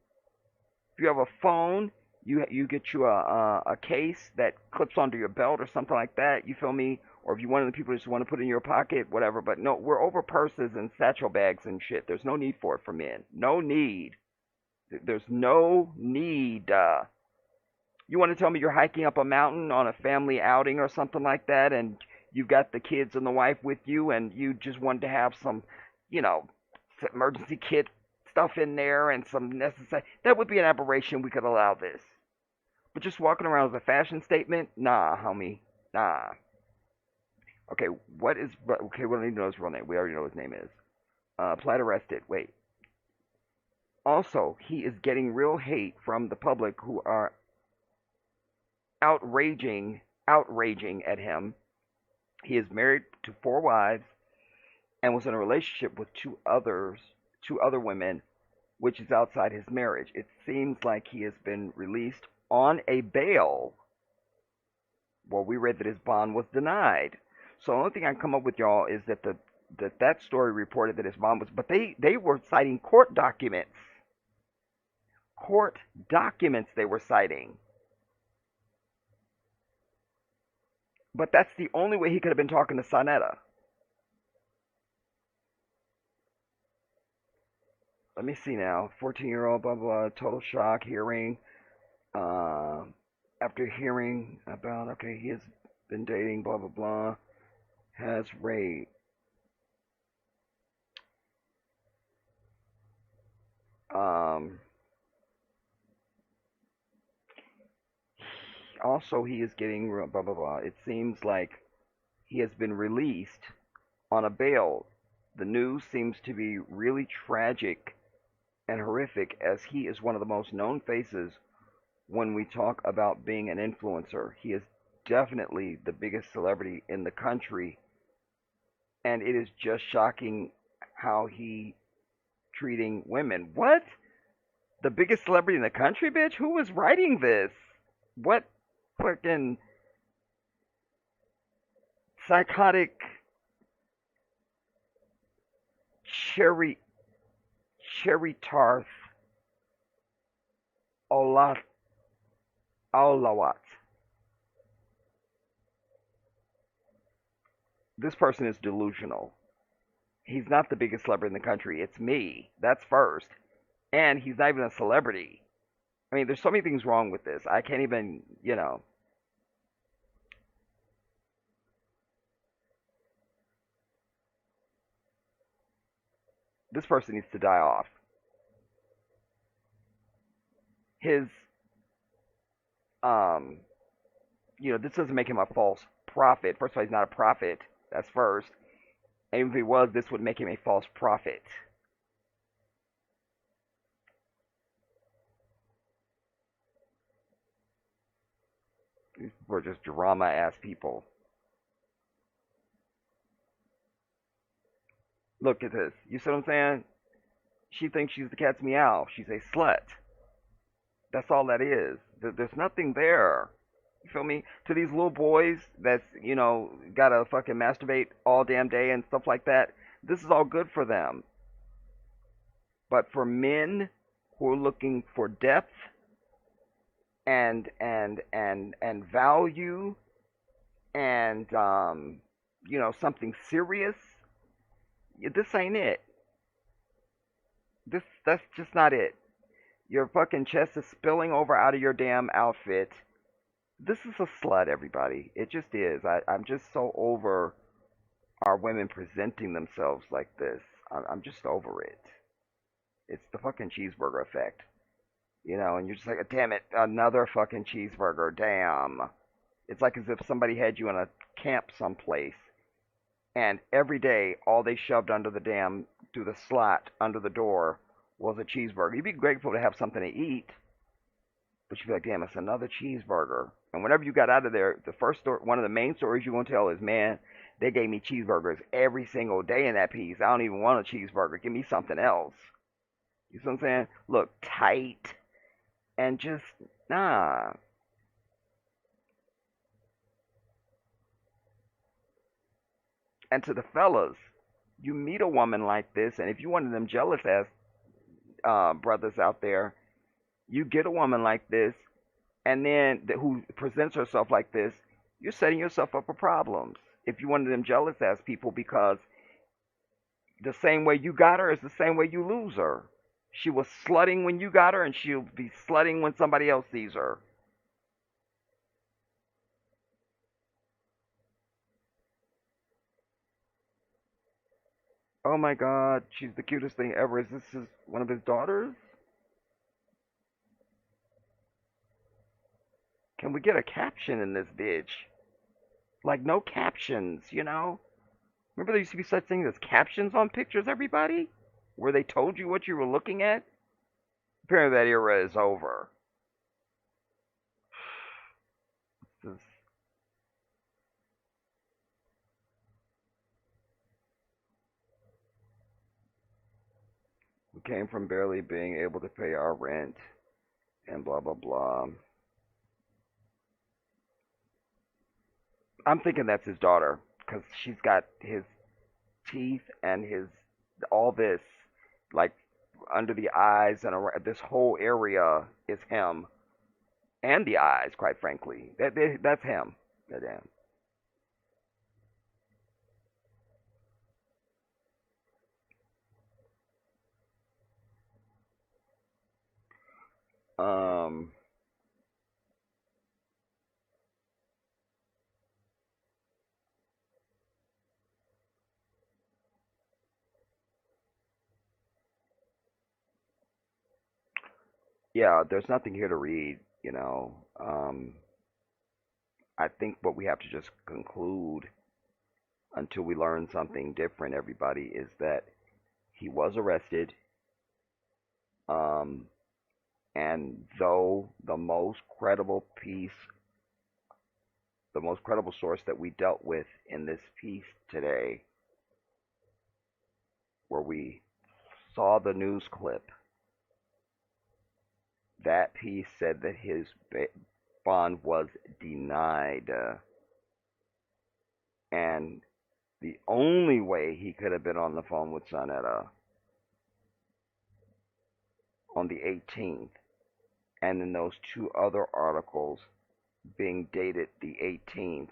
If you have a phone, you get you a case that clips onto your belt or something like that. You feel me? Or if you're one of the people who just want to put it in your pocket, whatever. But no, we're over purses and satchel bags and shit. There's no need for it for men. No need. There's no need. You want to tell me you're hiking up a mountain on a family outing or something like that, and you've got the kids and the wife with you, and you just wanted to have some, emergency kit stuff in there and some necessary. That would be an aberration. We could allow this. But just walking around with a fashion statement? Nah, homie. Nah. Okay, we don't need to know his real name. We already know what his name is. Plight arrested. Wait. Also, he is getting real hate from the public who are outraging at him. He is married to 4 wives and was in a relationship with two other women which is outside his marriage. It seems like he has been released on a bail. Well, we read that his bond was denied. So the only thing I can come up with, y'all, is that that story reported that his bond was, but they were citing court documents. Court documents they were citing. But that's the only way he could have been talking to Sonetta. Let me see now. 14-year-old, blah, blah, blah, total shock, hearing. After hearing about, okay, he has been dating, blah, blah, blah, has raped. Also, he is getting, blah, blah, blah. It seems like he has been released on a bail. The news seems to be really tragic and horrific, as he is one of the most known faces when we talk about being an influencer. He is definitely the biggest celebrity in the country, and it is just shocking how he treating women. What? The biggest celebrity in the country, bitch? Who was writing this? What fucking psychotic cherry tarth Olawat. This person is delusional. He's not the biggest celebrity in the country. It's me. That's first. And he's not even a celebrity. I mean, there's so many things wrong with this. I can't even, This person needs to die off. His, this doesn't make him a false prophet. First of all, he's not a prophet. That's first. And if he was, this would make him a false prophet. These people are just drama-ass people. Look at this. You see what I'm saying? She thinks she's the cat's meow. She's a slut. That's all that is. There's nothing there. You feel me? To these little boys that's, gotta fucking masturbate all damn day and stuff like that, this is all good for them. But for men who are looking for depth and value and something serious, this ain't it. That's just not it. Your fucking chest is spilling over out of your damn outfit. This is a slut, everybody. It just is. I'm just so over our women presenting themselves like this. I'm just over it. It's the fucking cheeseburger effect. And you're just like, damn it, another fucking cheeseburger, damn. It's like as if somebody had you in a camp someplace, and every day, all they shoved through the slot under the door was a cheeseburger. You'd be grateful to have something to eat, but you'd be like, damn, it's another cheeseburger. And whenever you got out of there, one of the main stories you're going to tell is, man, they gave me cheeseburgers every single day in that piece. I don't even want a cheeseburger. Give me something else. You see what I'm saying? Look tight and just, nah. And to the fellas, you meet a woman like this, and if you one of them jealous ass brothers out there, you get a woman like this, and then who presents herself like this, you're setting yourself up for problems. If you one of them jealous ass people, because the same way you got her is the same way you lose her. She was slutting when you got her, and she'll be slutting when somebody else sees her. Oh my God, she's the cutest thing ever. Is this one of his daughters? Can we get a caption in this bitch? Like, no captions, Remember there used to be such things as captions on pictures, everybody? Where they told you what you were looking at? Apparently that era is over. This is... We came from barely being able to pay our rent and blah, blah, blah. I'm thinking that's his daughter because she's got his teeth and his all this like under the eyes and around, this whole area is him and the eyes. Quite frankly, that's him. That him. Um. Yeah, there's nothing here to read. I think what we have to just conclude until we learn something different, everybody, is that he was arrested. Um, and though the most credible source that we dealt with in this piece today, where we saw the news clip, that piece said that his bond was denied. And the only way he could have been on the phone with Sonetta on the 18th, and in those two other articles being dated the 18th,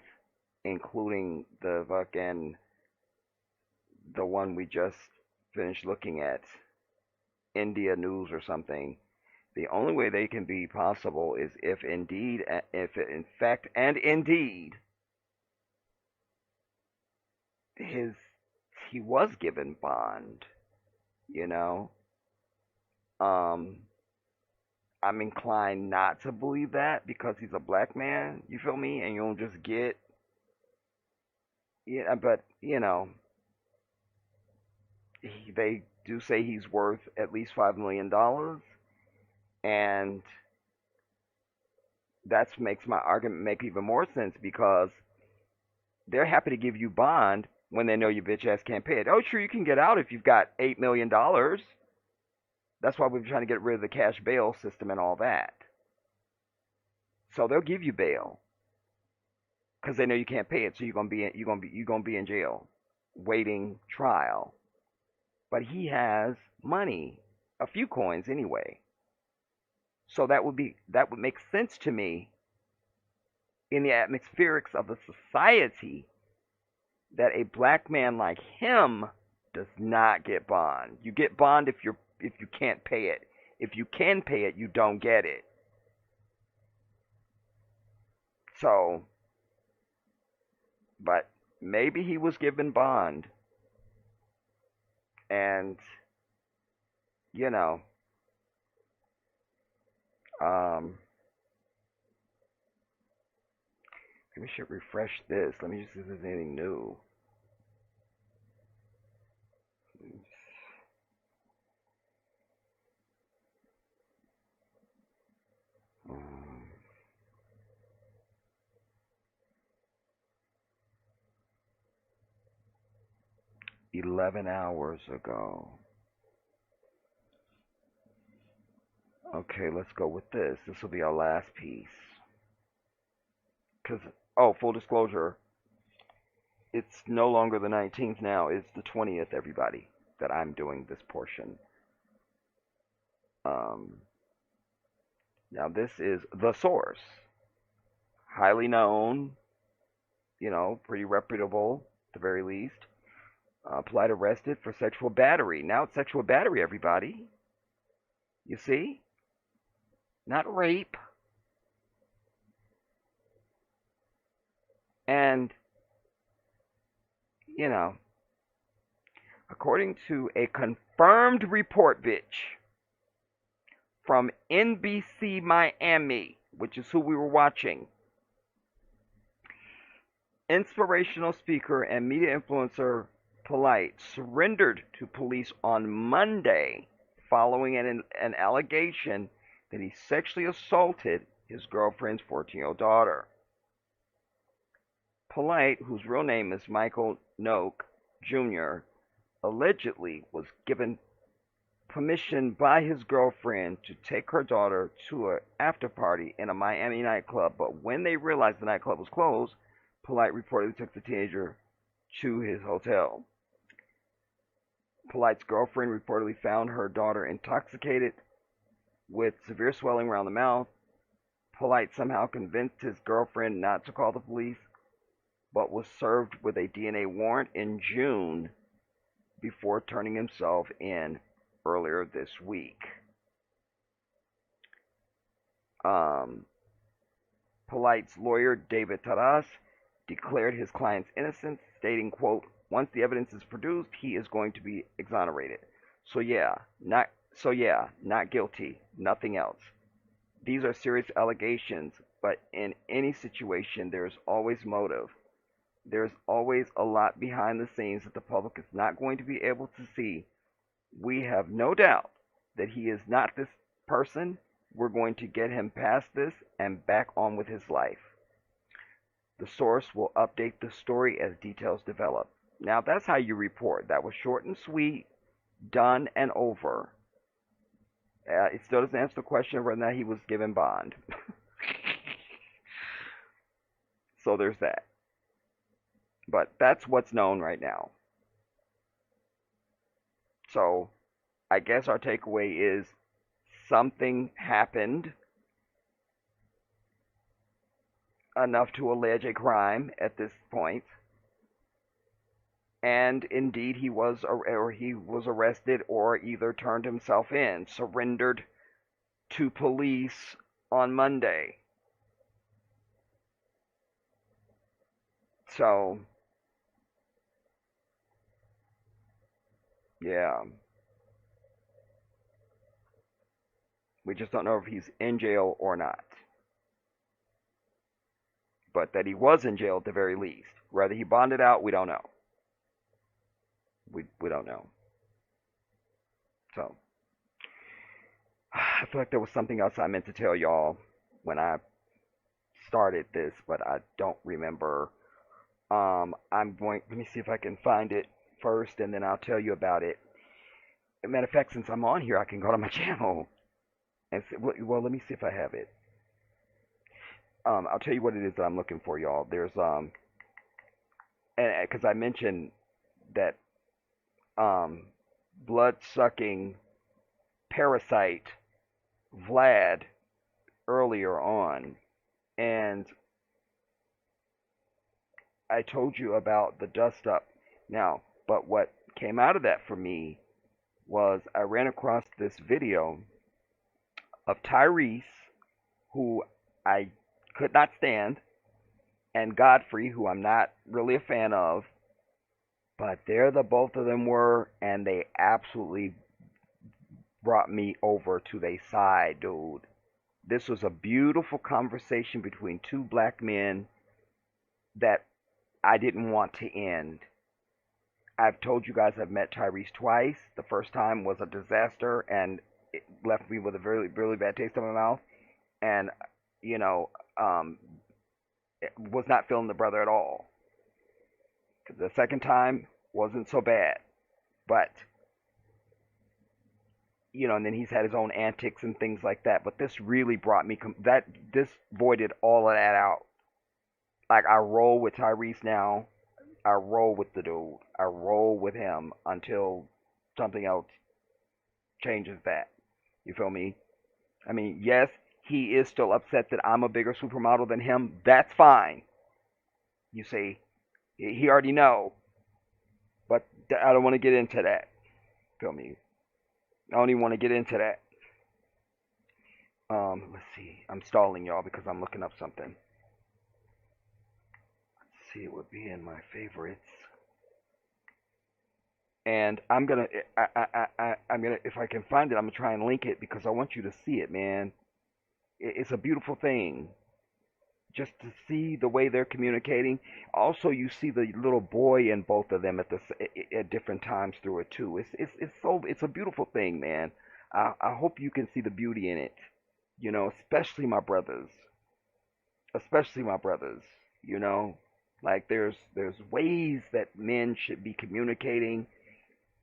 including the one we just finished looking at, India News or something. The only way they can be possible is if in fact and indeed he was given bond. You know, um, I'm inclined not to believe that because he's a black man. You feel me? And you don't just get, yeah. But they do say he's worth at least $5 million, and that makes my argument make even more sense because they're happy to give you bond when they know your bitch ass can't pay it. Oh, sure, you can get out if you've got $8 million. That's why we're trying to get rid of the cash bail system and all that. So they'll give you bail because they know you can't pay it. So you're gonna be in jail, waiting trial. But he has money, a few coins anyway. So that would make sense to me in the atmospherics of the society that a black man like him does not get bond. You get bond if you can't pay it. If you can pay it, you don't get it. So, but maybe he was given bond, and you know, we should refresh this. Let me just see if there's anything new. 11 hours ago. Okay, let's go with this. This will be our last piece. Full disclosure, it's no longer the 19th now. It's the 20th, everybody, that I'm doing this portion. Now, this is the source. Highly known, pretty reputable, at the very least. Polite arrested for sexual battery. Now it's sexual battery, everybody. You see? Not rape. And, according to a confirmed report, bitch, from NBC Miami, which is who we were watching, inspirational speaker and media influencer Polite surrendered to police on Monday following an allegation that he sexually assaulted his girlfriend's 14-year-old daughter. Polite, whose real name is Michael Noak Jr., allegedly was given permission by his girlfriend to take her daughter to an after party in a Miami nightclub, but when they realized the nightclub was closed, Polite reportedly took the teenager to his hotel. Polite's girlfriend reportedly found her daughter intoxicated with severe swelling around the mouth. Polite somehow convinced his girlfriend not to call the police, but was served with a DNA warrant in June before turning himself in earlier this week. Polite's lawyer, David Taras, declared his client's innocence, stating, quote, once the evidence is produced, he is going to be exonerated. So yeah, not guilty, nothing else. These are serious allegations, but in any situation, there's always motive. There's always a lot behind the scenes that the public is not going to be able to see. We have no doubt that he is not this person. We're going to get him past this and back on with his life. The source will update the story as details develop. Now, that's how you report. That was short and sweet, done and over. It still doesn't answer the question of whether or not he was given bond. So there's that. But that's what's known right now. So I guess our takeaway is something happened enough to allege a crime at this point. And indeed he was arrested or either turned himself in, surrendered to police on Monday. So yeah. We just don't know if he's in jail or not. But that he was in jail at the very least. Whether he bonded out, we don't know. We don't know. So I feel like there was something else I meant to tell y'all when I started this, but I don't remember. Let me see if I can find it first, and then I'll tell you about it. As a matter of fact, since I'm on here, I can go to my channel and see, well, let me see if I have it. I'll tell you what it is that I'm looking for, y'all. There's and because I mentioned that blood-sucking parasite Vlad earlier on, and I told you about the dust up. Now, but what came out of that for me was I ran across this video of Tyrese, who I could not stand, and Godfrey, who I'm not really a fan of, but there the both of them were, and they absolutely brought me over to their side, dude. This was a beautiful conversation between two black men that I didn't want to end. I've told you guys I've met Tyrese twice. The first time was a disaster, and it left me with a very, really bad taste in my mouth. And, you know, was not feeling the brother at all. The second time wasn't so bad, but you know, and then he's had his own antics and things like that. But this really brought me this voided all of that out. Like, I roll with Tyrese now. I roll with the dude. I roll with him until something else changes that. You feel me? I mean, yes, he is still upset that I'm a bigger supermodel than him. That's fine. You see, he already know. But I don't want to get into that. Feel me? I don't even want to get into that. Let's see. I'm stalling y'all because I'm looking up something. Let's see, it would be in my favorites. And I'm gonna, if I can find it, I'm gonna try and link it because I want you to see it, man. It's a beautiful thing. Just to see the way they're communicating. Also, you see the little boy in both of them at different times through it too. It's a beautiful thing, man. I hope you can see the beauty in it. You know, especially my brothers. Especially my brothers. You know, like there's ways that men should be communicating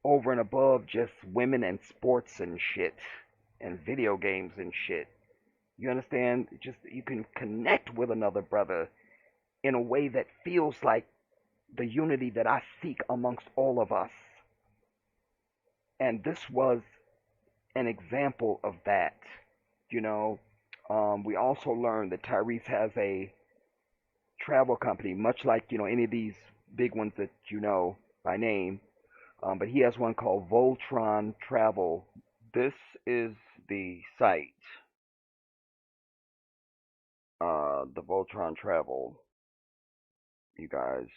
over and above just women and sports and shit and video games and shit. You understand? Just you can connect with another brother in a way that feels like the unity that I seek amongst all of us. And this was an example of that. You know, we also learned that Tyrese has a travel company, much like, you know, any of these big ones that you know by name. But he has one called Voltron Travel. This is the site, the Voltron Travel, you guys.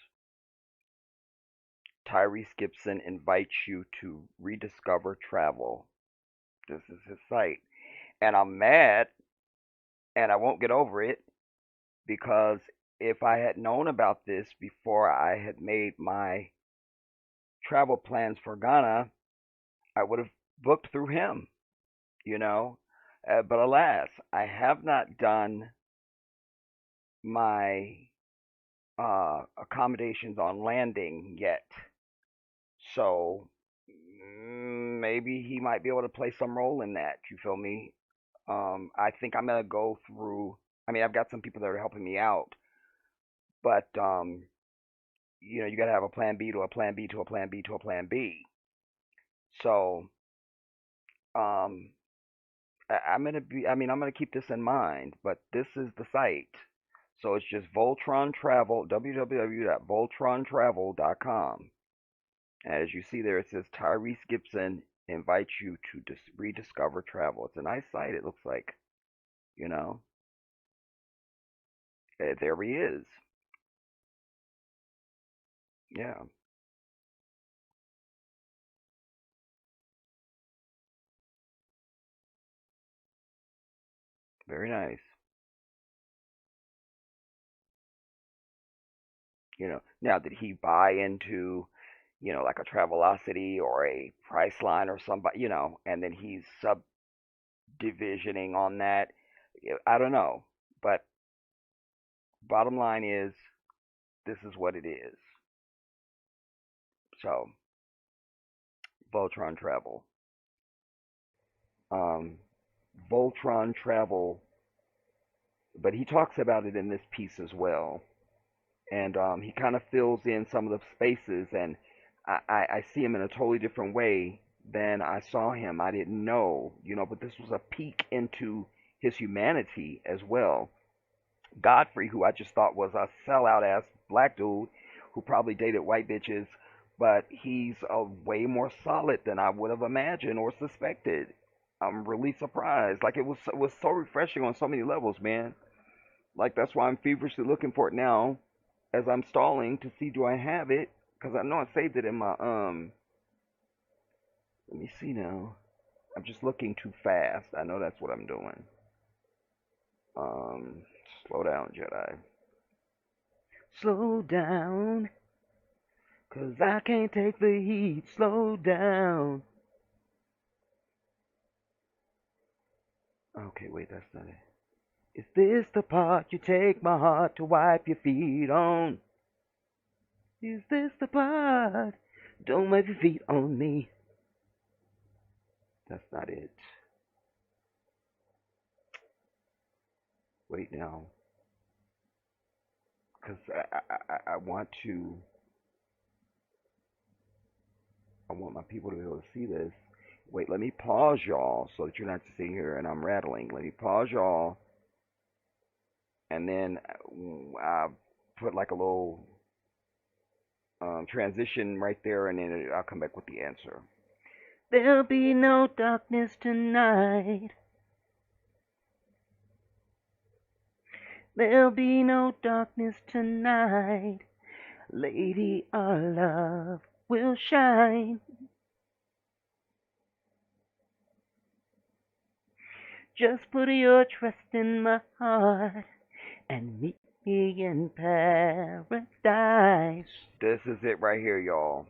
Tyrese Gibson invites you to rediscover travel. This is his site. And I'm mad, and I won't get over it, because if I had known about this before I had made my travel plans for Ghana, I would have booked through him, you know. But alas, I have not done my accommodations on landing yet. So maybe he might be able to play some role in that. You feel me? I think I'm gonna go through. I mean, I've got some people that are helping me out, but you know, you gotta have a plan B to a plan B to a plan B to a plan B. So um, I'm gonna be. I mean, I'm gonna keep this in mind. But this is the site. So it's just Voltron Travel, www.voltrontravel.com. As you see there, it says Tyrese Gibson invites you to rediscover travel. It's a nice site, it looks like. You know, there he is. Yeah, very nice. You know, now did he buy into, you know, like a Travelocity or a Priceline or somebody, you know, and then he's subdivisioning on that? I don't know, but bottom line is, this is what it is. So, Voltron Travel. Um, Voltron Travel, but he talks about it in this piece as well. And he kind of fills in some of the spaces, and I see him in a totally different way than I saw him. I didn't know, you know, but this was a peek into his humanity as well. Godfrey, who I just thought was a sellout ass black dude who probably dated white bitches, but he's a way more solid than I would have imagined or suspected. I'm really surprised. Like it was so refreshing on so many levels, man. Like that's why I'm feverishly looking for it now, as I'm stalling to see do I have it, because I know I saved it in my Let me see now. I'm just looking too fast. I know that's what I'm doing. Um, Slow down, Jedi. Slow down, 'cause I can't take the heat. Slow down. Okay, wait, that's not it. Is this the part you take my heart to wipe your feet on? Is this the part? Don't wipe your feet on me. That's not it. Wait now, because I want to. I want my people to be able to see this. Wait, let me pause y'all so that you're not sitting here and I'm rattling. Let me pause y'all, and then I put like a little transition right there, and then I'll come back with the answer. There'll be no darkness tonight. There'll be no darkness tonight. Lady, our love will shine. Just put your trust in my heart and meet me in paradise. This is it right here, y'all.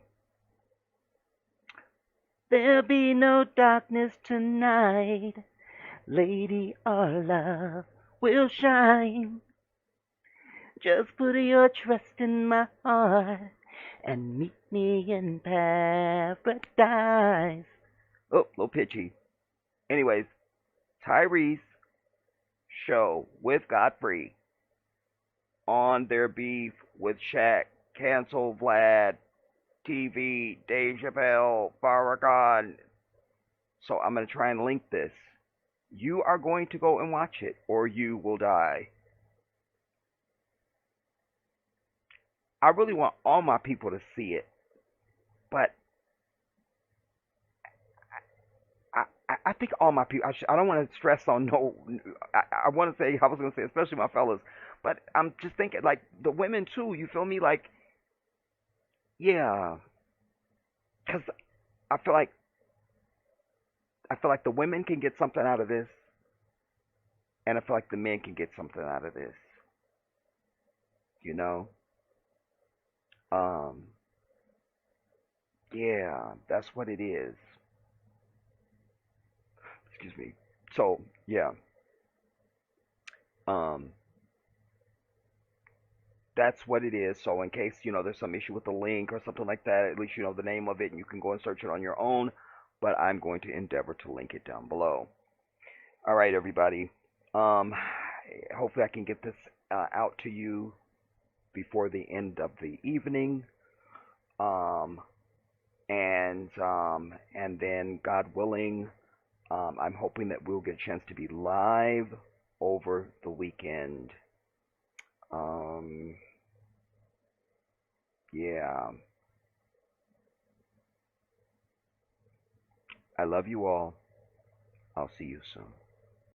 There'll be no darkness tonight. Lady, our love will shine. Just put your trust in my heart and meet me in paradise. Oh, a little pitchy. Anyways, Tyrese show with Godfrey on their beef with Shaq, cancel Vlad, TV, Dave Chappelle, Farrakhan. So I'm going to try and link this. You are going to go and watch it, or you will die. I really want all my people to see it, but I think all my people. I don't want to stress on no. I want to say I was going to say especially my fellas, but I'm just thinking like the women too. You feel me? Like yeah, because I feel like the women can get something out of this, and I feel like the men can get something out of this. You know, um, yeah, that's what it is. Excuse me. So yeah, um, that's what it is. So in case there's some issue with the link or something like that, at least you know the name of it, and you can go and search it on your own. But I'm going to endeavor to link it down below. All right, everybody. Um, hopefully I can get this out to you before the end of the evening. Um, and then God willing, I'm hoping that we'll get a chance to be live over the weekend. Um, yeah. I love you all. I'll see you soon.